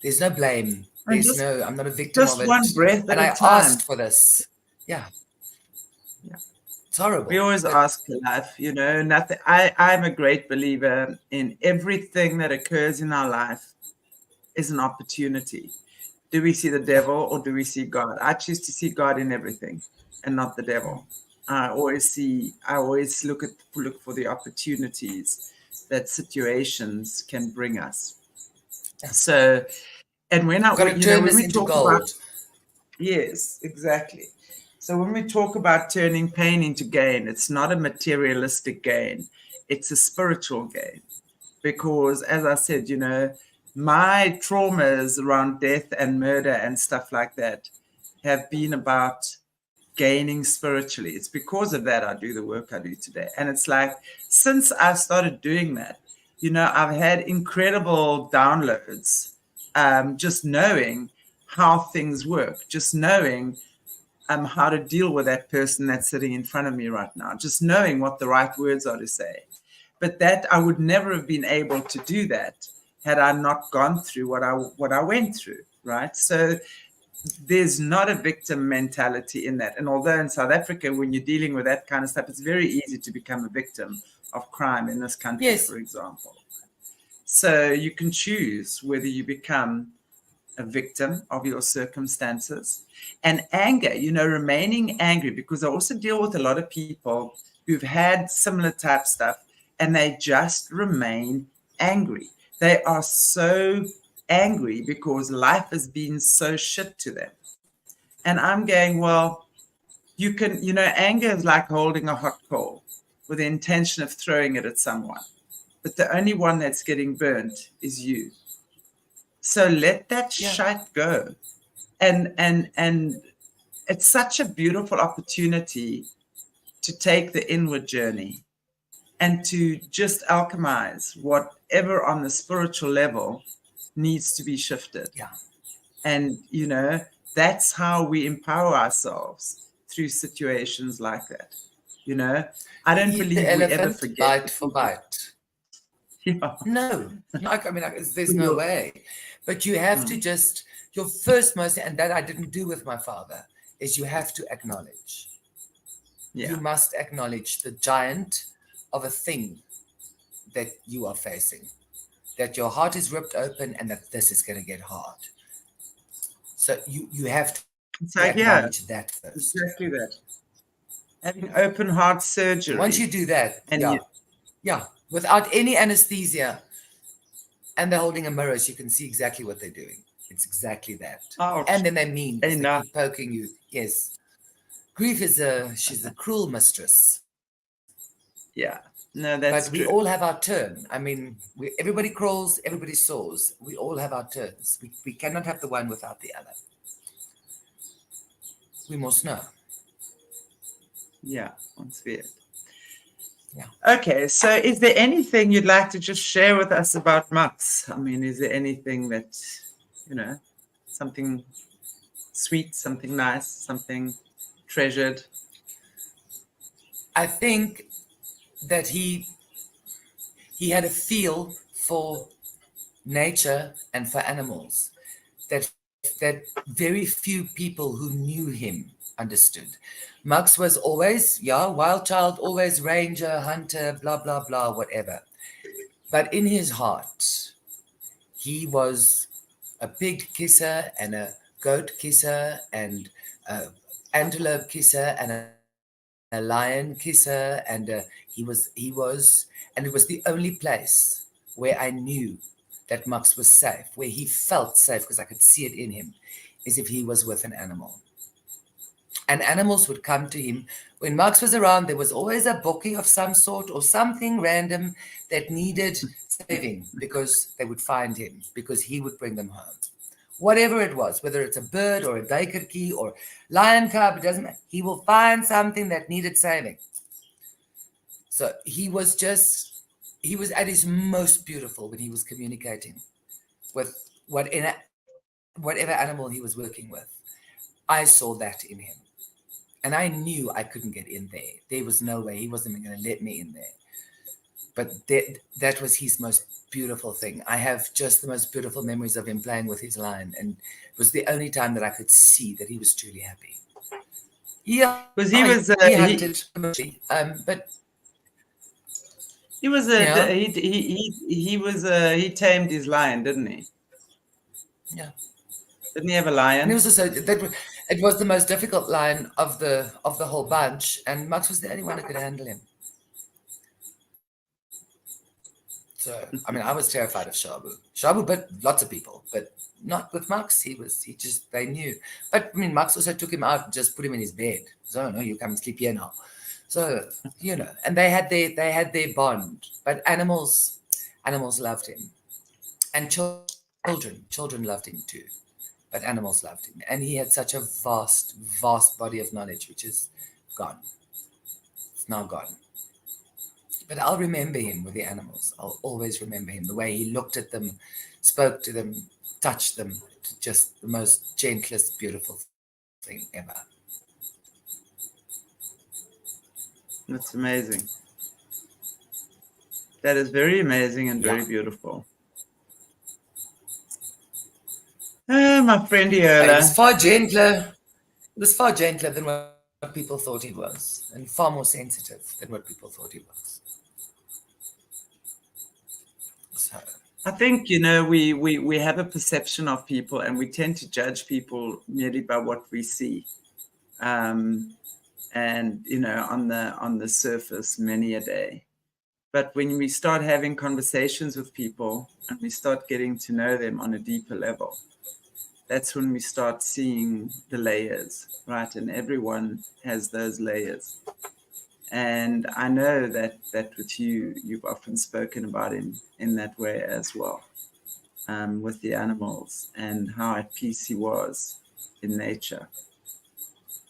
There's no blame. I'm not a victim of it. Just one breath at a time. And I asked for this. Yeah. It's horrible. We always ask for life, nothing. I'm a great believer in everything that occurs in our life is an opportunity. Do we see the devil or do we see God? I choose to see God in everything and not the devil. I always look for the opportunities that situations can bring us. So And when Got to you know, turn when this we into talk about, gold. yes, exactly. So when we talk about turning pain into gain, it's not a materialistic gain, it's a spiritual gain. Because as I said, you know, my traumas around death and murder and stuff like that have been about gaining spiritually. It's because of that I do the work I do today. And it's like, since I've started doing that, you know, I've had incredible downloads, just knowing how things work, just knowing how to deal with that person that's sitting in front of me right now, just knowing what the right words are to say. But that I would never have been able to do that had I not gone through what I went through, right? So there's not a victim mentality in that. And although in South Africa, when you're dealing with that kind of stuff, it's very easy to become a victim of crime in this country, Yes. for example. So you can choose whether you become a victim of your circumstances. And anger, you know, remaining angry, because I also deal with a lot of people who've had similar type stuff and they just remain angry. They are so angry because life has been so shit to them. And I'm going, well, you can, you know, anger is like holding a hot coal with the intention of throwing it at someone. But the only one that's getting burnt is you. So let that shite go. And it's such a beautiful opportunity to take the inward journey and to just alchemize whatever on the spiritual level needs to be shifted. Yeah. And, you know, that's how we empower ourselves through situations like that. You know, I don't Eat the believe we ever elephant forget. bite for bite. Yeah. No, there's no way. But you have to just, your first most, and that I didn't do with my father, is you have to acknowledge. Yeah. You must acknowledge the giant of a thing that you are facing, that your heart is ripped open and that this is going to get hard. So you have to It's like, acknowledge that first. exactly that. Having open heart surgery. Once you do that, and without any anesthesia, and they're holding a mirror, so you can see exactly what they're doing. It's exactly that. Ouch. And then they mean they Enough. keep poking you. Yes. Grief she's a cruel mistress. Yeah. No, that's But we true. all have our turn. I mean, everybody crawls, everybody soars. We all have our turns. We cannot have the one without the other. We must know. Yeah, that's weird. Yeah. Okay, so is there anything you'd like to just share with us about Max? I mean, is there anything that, you know, something sweet, something nice, something treasured? I think that he had a feel for nature and for animals that very few people who knew him understood. Max was always, wild child, always ranger, hunter, blah, blah, blah, whatever. But in his heart, he was a pig kisser and a goat kisser and an antelope kisser and a lion kisser. And and it was the only place where I knew that Max was safe, where he felt safe because I could see it in him, is if he was with an animal. And animals would come to him. When Max was around, there was always a bokkie of some sort or something random that needed saving because they would find him, because he would bring them home. Whatever it was, whether it's a bird or a duikertjie or lion cub, it doesn't matter. He will find something that needed saving. So he was at his most beautiful when he was communicating with whatever animal he was working with. I saw that in him. And I knew I couldn't get in there. There was no way. He wasn't even going to let me in there. But that was his most beautiful thing. I have just the most beautiful memories of him playing with his lion. And it was the only time that I could see that he was truly happy. Yeah. Because he was... he hunted, but... He was he tamed his lion, didn't he? Yeah. Didn't he have a lion? And it was also it was the most difficult lion of the whole bunch, and Max was the only one who could handle him. So, I mean, I was terrified of Shabu. Shabu bit lots of people, but not with Max. They knew. But I mean, Max also took him out and just put him in his bed. So, no, you come and sleep here now. So, and they had their bond. But animals loved him. And children loved him too. But animals loved him. And he had such a vast, vast body of knowledge, which is gone. It's now gone. But I'll remember him with the animals. I'll always remember him. The way he looked at them, spoke to them, touched them. Just the most gentlest, beautiful thing ever. That's amazing. That is very amazing and very beautiful. My friend Yola. It was far gentler. It was far gentler than what people thought he was, and far more sensitive than what people thought he was. So. I think, we have a perception of people, and we tend to judge people merely by what we see. And, on the surface many a day. But when we start having conversations with people and we start getting to know them on a deeper level, that's when we start seeing the layers, right? And everyone has those layers. And I know that with you, you've often spoken about him in that way as well, with the animals and how at peace he was in nature.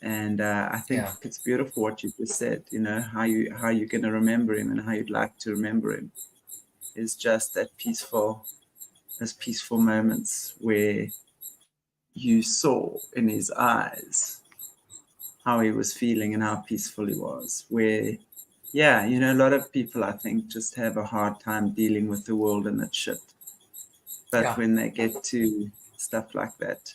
And I think it's beautiful what you just said, how you're going to remember him and how you'd like to remember him is just those peaceful moments where you saw in his eyes how he was feeling and how peaceful he was. Where, a lot of people, I think, just have a hard time dealing with the world and its shit. But when they get to stuff like that,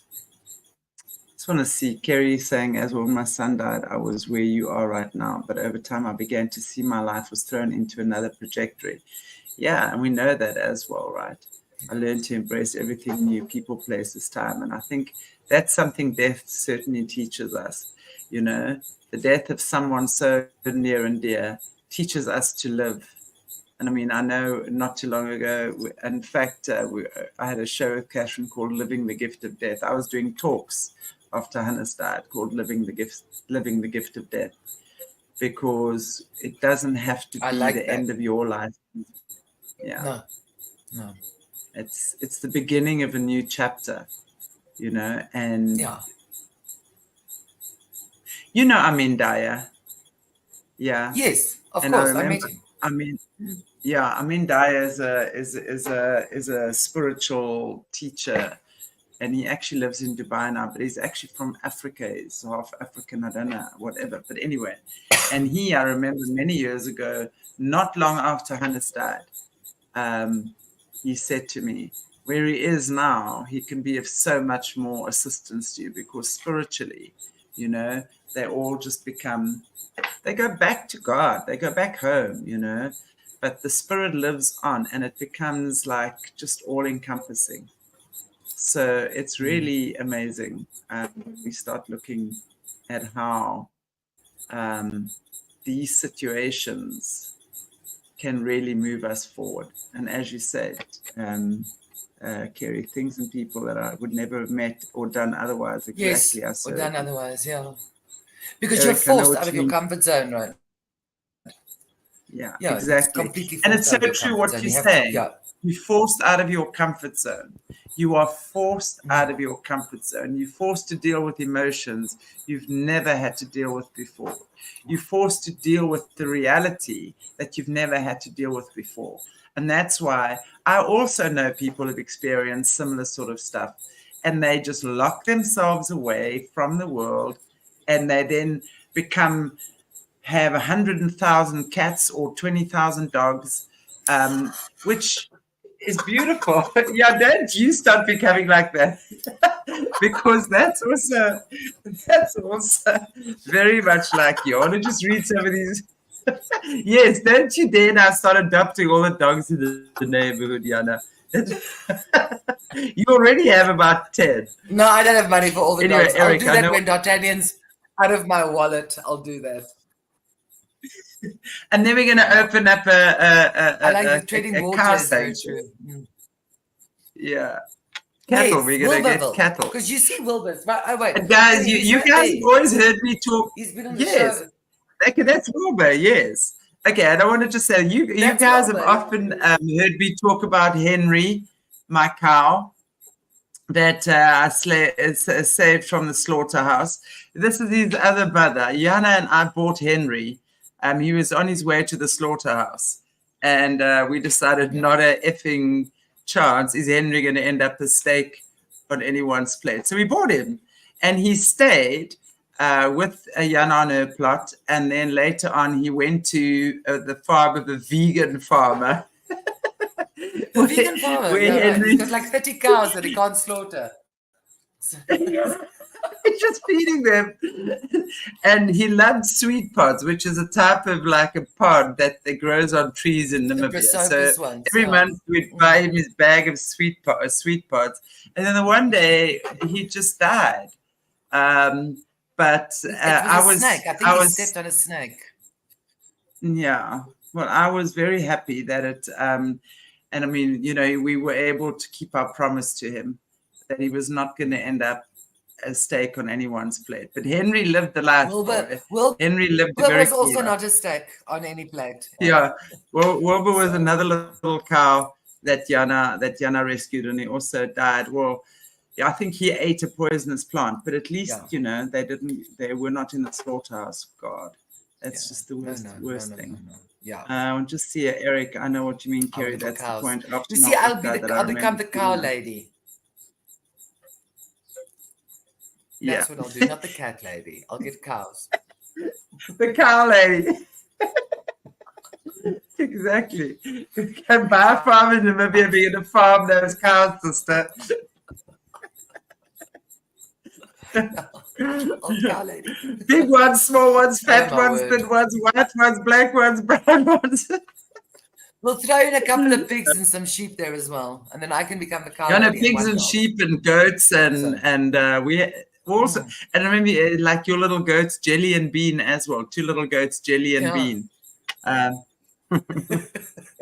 I just want to see Kerry saying, as well, when my son died, I was where you are right now. But over time, I began to see my life was thrown into another trajectory. Yeah, and we know that as well, right? I learned to embrace everything new, people, places, time. And I think that's something death certainly teaches us. The death of someone so near and dear teaches us to live. And I mean, I know not too long ago, in fact, I had a show with Catherine called Living the Gift of Death. I was doing talks after Hannah's died called Living the Gift of Death, because it doesn't have to be the end of your life. Yeah. No. It's the beginning of a new chapter, and Amin Daya. Yeah. Yes, of course. I met him. Amin Daya is a spiritual teacher, and he actually lives in Dubai now, but he's actually from Africa. He's half African, I don't know, whatever. But anyway, and I remember many years ago, not long after Hannes died, he said to me, where he is now, he can be of so much more assistance to you, because spiritually, they all just they go back to God, they go back home, but the spirit lives on, and it becomes like just all encompassing. So it's really amazing. We start looking at how these situations can really move us forward. And as you said, Kerry, things and people that I would never have met or done otherwise. Exactly. Yes, or done otherwise, because you're forced out of your comfort zone, right? Yeah, exactly. And it's so true what you're saying. You're forced out of your comfort zone. You are forced out of your comfort zone. You're forced to deal with emotions you've never had to deal with before. You're forced to deal with the reality that you've never had to deal with before. And that's why I also know people have experienced similar sort of stuff, and they just lock themselves away from the world, and they then have 100,000 cats or 20,000 dogs, which is beautiful. Don't you start becoming like that, because that's also very much like you. I want to just read some of these. Yes, don't you dare now start adopting all the dogs in the neighborhood, Yana. You already have about 10. No, I don't have money for all the dogs. Eric, I'll do that when D'Artagnan's out of my wallet. I'll do that. And then we're going to open up I like the treading a water cow is very sanctuary. true. Mm. Yeah. Cattle. Yes, We're going to get Wilburville. cattle. Because you see Wilbur's. Oh, wait. And guys, Hey, you guys have always heard me talk. He's been on the Yes. show. Okay, that's Wilbur, yes. Okay, and I wanted to say, you That's guys have Wilbur, often heard me talk about Henry, my cow, that I saved from the slaughterhouse. This is his other brother. Yanna and I bought Henry. He was on his way to the slaughterhouse. And we decided not a effing chance is Henry going to end up a steak on anyone's plate. So we bought him. And he stayed with Yanna on her plot. And then later on, he went to the farm of a vegan farmer. The vegan farmer, right. He's got like 30 cows that he can't slaughter. He's just feeding them. And he loved sweet pods, which is a type of like a pod that grows on trees in Namibia. So every month we'd buy him his bag of sweet pods. And then the one day he just died. But I was snake. I think he stepped on a snake. Yeah. Well, I was very happy that it and I mean, you know, we were able to keep our promise to him that he was not going to end up a steak on anyone's plate. But Henry lived the life. Henry lived a very was also not a steak on any plate. Yeah. Well, Wilbur was another little cow that Yanna rescued, and he also died. Well, I think he ate a poisonous plant, but at least you know they were not in the slaughterhouse. God, that's just the worst thing. No. Yeah. I'll just see Eric. I know what you mean, Kerry. That's the point. You see, I'll become the cow lady. That's what I'll do, not the cat lady. I'll get cows. The cow lady. Exactly. You can buy a farm in Namibia, be to farm those cows, sister. Cow lady. Big ones, small ones, fat ones, thin ones, white ones, black ones, brown ones. We'll throw in a couple of pigs and some sheep there as well, and then I can become the cow. Yeah, pigs and sheep and goats and we also and remember like your little goats, Jelly and Bean as well. 2 little goats, Jelly and Bean.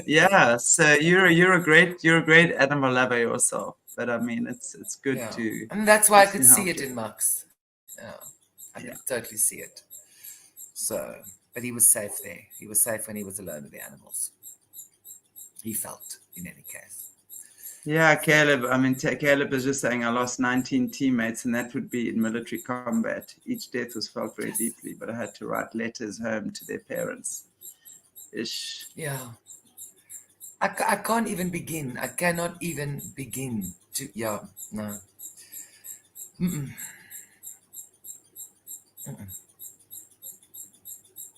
Yeah, so you're a great animal lover yourself. But I mean, it's good to. And that's why I could see it in Max. Yeah, I could totally see it. So, but he was safe there. He was safe when he was alone with the animals. He felt, in any case. Yeah, Caleb. I mean, Caleb is just saying I lost 19 teammates, and that would be in military combat. Each death was felt very deeply, but I had to write letters home to their parents. Ish. Yeah. I can't even begin. I cannot even begin to. Yeah, no.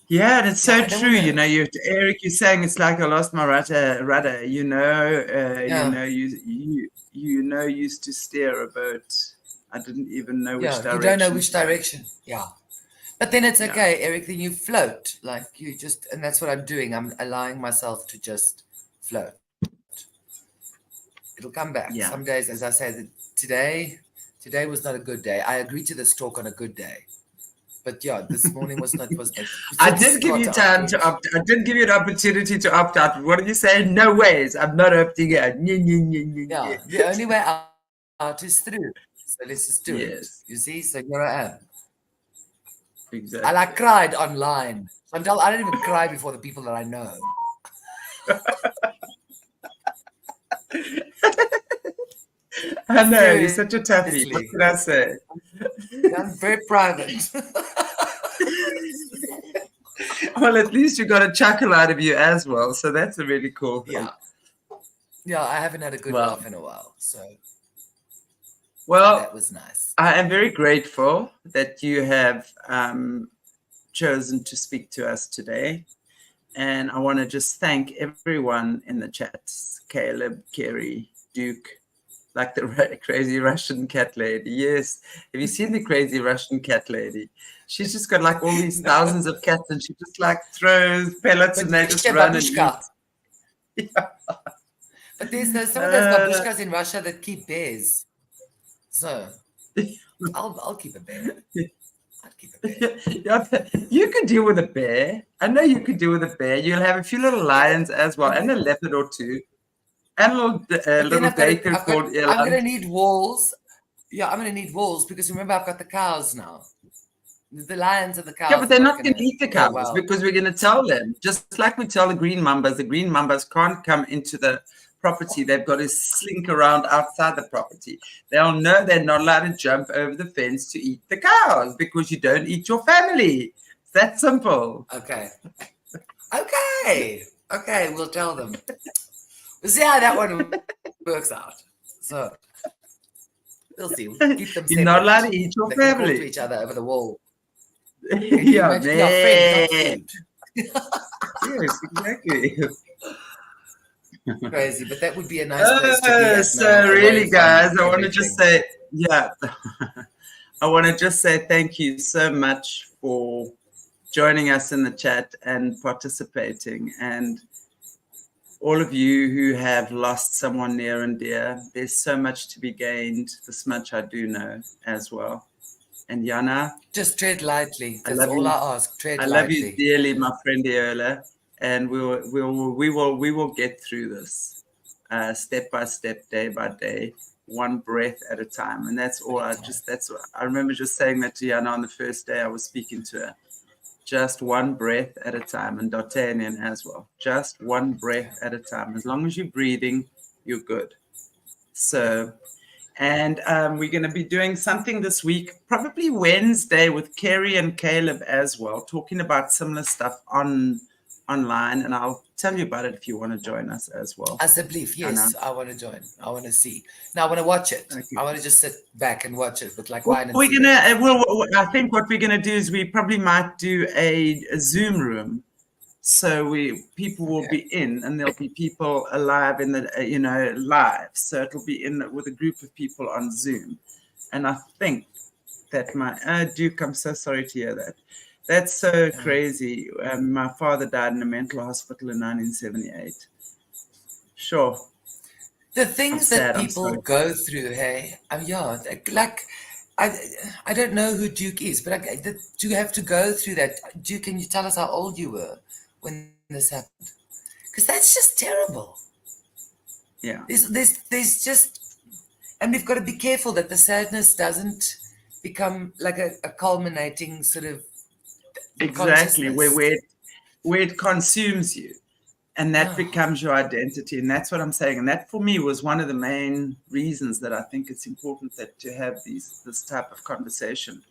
Yeah, and it's so true. You know, Eric, you're saying it's like I lost my rudder. You know, you know, used to steer a boat. I didn't even know which direction. You don't know which direction. Yeah. But then it's okay, Eric, then you float. Like you just, and that's what I'm doing. I'm allowing myself to just float. It'll come back. Yeah. Some days, as I say, today was not a good day. I agreed to this talk on a good day. But yeah, this morning was not. I did give you time to opt. I did give you an opportunity to opt out. But what did you say? No ways. I'm not opting out. Yeah, the only way out is through. So let's just do it. You see? So here I am. Exactly. And I cried online. Chantelle, I don't even cry before the people that I know. I know, you're such a toughie. What can I say? I'm very private. Well, at least you got a chuckle out of you as well. So that's a really cool thing. Yeah, I haven't had a good laugh in a while. So that was nice. I am very grateful that you have chosen to speak to us today. And I want to just thank everyone in the chats. Caleb, Kerry, Duke, like the crazy Russian cat lady. Yes. Have you seen the crazy Russian cat lady? She's just got like all these thousands of cats and she just like throws pellets and they just run and eat. Yeah. But there's some of those babushkas in Russia that keep bears. So I'll keep a bear. I'd keep a bear. Yeah, you could deal with a bear. I know you could deal with a bear. You'll have a few little lions as well, and a leopard or two, and a But then little daker called I'm eland. gonna need walls. Yeah, I'm gonna need walls because remember I've got the cows now. The lions and the Yeah, cows but are they're not not going gonna to eat the go cows well. because we're going to tell them, just like we tell the green mambas can't come into the property. They've got to slink around outside the property. They'll know they're not allowed to jump over the fence to eat the cows because you don't eat your family. It's that simple. Okay. Okay, we'll tell them. We'll see how that one works out. So we'll see. We'll keep them You're not allowed separate. to eat your They can call to family. each other over the wall. Yeah, Imagine, yeah, friend, not man. food. Yes, exactly. Crazy, but that would be a nice place to be at now, So away really, from guys, I want to just everything. say, yeah, I want to just say thank you so much for joining us in the chat and participating. And all of you who have lost someone near and dear, there's so much to be gained. This much I do know as well. And Yana, Just tread lightly. I That's love all you. I ask. Tread I love you lightly. dearly, my friend Iola, and we will get through this, step by step, day by day, one breath at a time. And that's all. I remember just saying that to Yana on the first day I was speaking to her. Just one breath at a time, and D'Artagnan as well. Just one breath at a time. As long as you're breathing, you're good. So. And we're going to be doing something this week, probably Wednesday, with Kerry and Caleb as well, talking about similar stuff online. And I'll tell you about it if you want to join us as well. As a belief, yes, Anna. I want to join. I want to see. Now, I want to watch it. Okay. I want to just sit back and watch it with like Well, wine and we're cigarettes. I think what we're gonna do is we probably might do a Zoom room. So people will be in, and there'll be people alive in the live. So it'll be with a group of people on Zoom, and I think that Duke, I'm so sorry to hear that. That's so crazy. My father died in a mental hospital in 1978. Sure. The things that people sorry. go through, hey, yeah, like I don't know who Duke is, but do you have to go through that? Duke, can you tell us how old you were when this happened? Because that's just terrible. Yeah. There's just, and we've got to be careful that the sadness doesn't become like a culminating sort of exactly where it consumes you, and that becomes your identity. And that's what I'm saying. And that for me was one of the main reasons that I think it's important that to have this type of conversation.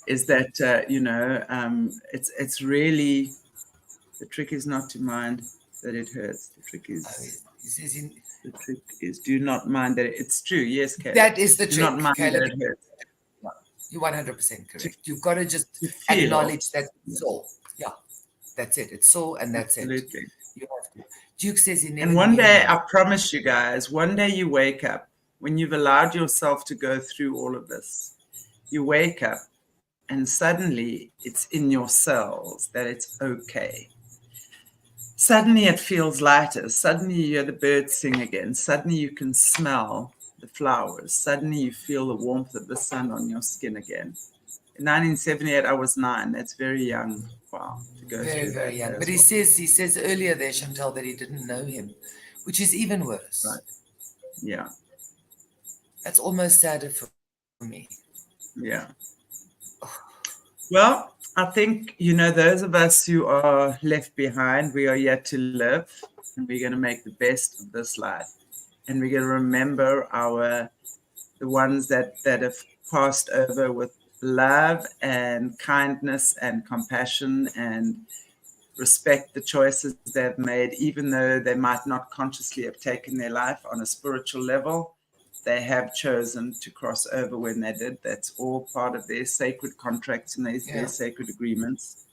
Is that it's really, the trick is not to mind that it hurts. The trick is the trick is do not mind that it's true. Yes, Caleb. That is the trick. Do not mind that it hurts. You're 100% correct. You've got to just acknowledge that it's sore. Yeah, that's it. It's sore, and that's Absolutely. it. You have to. Duke says he never. And one day, I promise you guys, one day you wake up when you've allowed yourself to go through all of this. You wake up, and suddenly it's in your cells that it's okay. Suddenly it feels lighter. Suddenly you hear the birds sing again. Suddenly you can smell the flowers. Suddenly you feel the warmth of the sun on your skin again. In 1978, I was 9. That's very young. Wow, to go very, through very that young. But well. he says earlier there, Chantelle, that he didn't know him, which is even worse. Right. Yeah. That's almost sadder for me. Yeah. Well, I think, those of us who are left behind, we are yet to live, and we're going to make the best of this life. And we're going to remember the ones that have passed over with love and kindness and compassion, and respect the choices they've made, even though they might not consciously have taken their life on a spiritual level. They have chosen to cross over when they did. That's all part of their sacred contracts and their sacred agreements.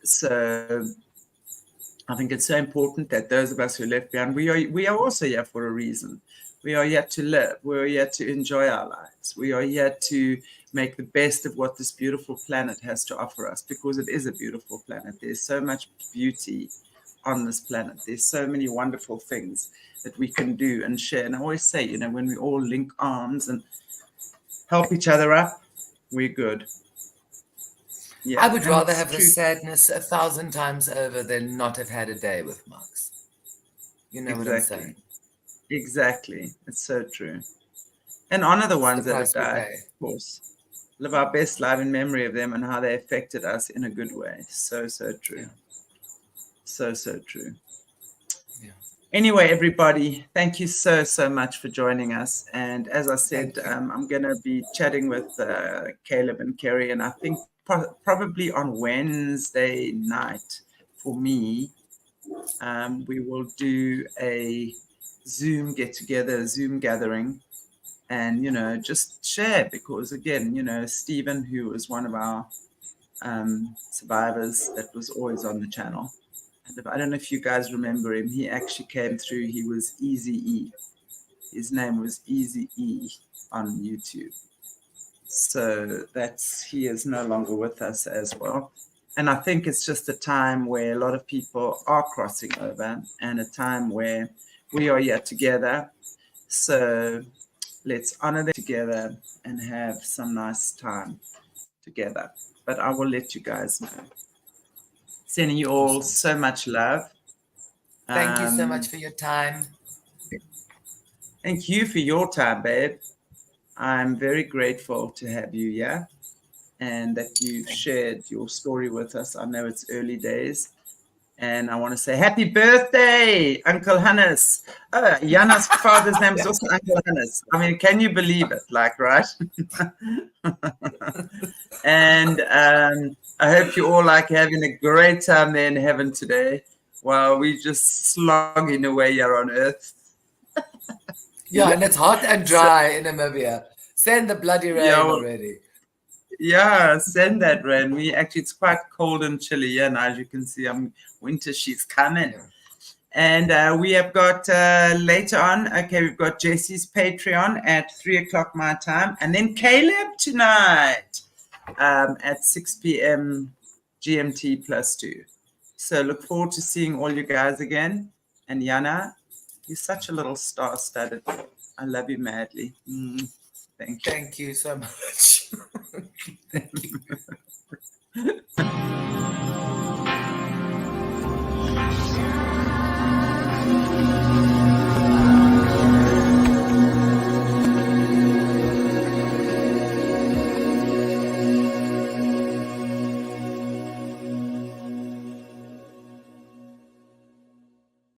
So I think it's so important that those of us who are left behind, we are also here for a reason. We are here to live. We are here to enjoy our lives. We are here to make the best of what this beautiful planet has to offer us, because it is a beautiful planet. There's so much beauty on this planet. There's so many wonderful things that we can do and share. And I always say, when we all link arms and help each other up, we're good. I Yeah, would and rather it's have the true. sadness 1,000 times over than not have had a day with Max. You know what I'm Exactly. saying? Exactly. It's so true. And honor the It's the ones that have price we died, pay. of course. Live our best life in memory of them and how they affected us in a good way. So, so true. Yeah. So, so true. Yeah. Anyway, everybody, thank you so, so much for joining us. And as I said, Thank you. I'm going to be chatting with Caleb and Kerry. And I think probably on Wednesday night for me, we will do a Zoom get together, Zoom gathering, and, just share because, again, Stephen, who was one of our survivors that was always on the channel. And I don't know if you guys remember him. He actually came through. He was Easy E. His name was Easy E on YouTube. So he is no longer with us as well. And I think it's just a time where a lot of people are crossing over and a time where we are yet together. So let's honor them together and have some nice time together. But I will let you guys know. Sending you all Awesome. so much love. Thank you so much Um, for your time. Thank you for your time, babe. I'm very grateful to have you here and that you've Thank you. shared your story with us. I know it's early days. And I want to say happy birthday, Uncle Hannes. Oh, Yanna's father's name is also Uncle Hannes. I mean, can you believe it? Like, right? And I hope you all like having a great time there in heaven today while we just slogging away here on earth. Yeah, and it's hot and So, dry in Namibia. Send the bloody yeah, rain well, already. yeah, send that rain. It's quite cold and chilly here, and as you can see, winter she's coming. Yeah. And we have got later on, okay, we've got Jesse's Patreon at 3:00 my time, and then Caleb tonight at 6 p.m. GMT +2. So look forward to seeing all you guys again. And Yana, you're such a little star-studded. I love you madly. Thank you. Thank you so much. Thank you.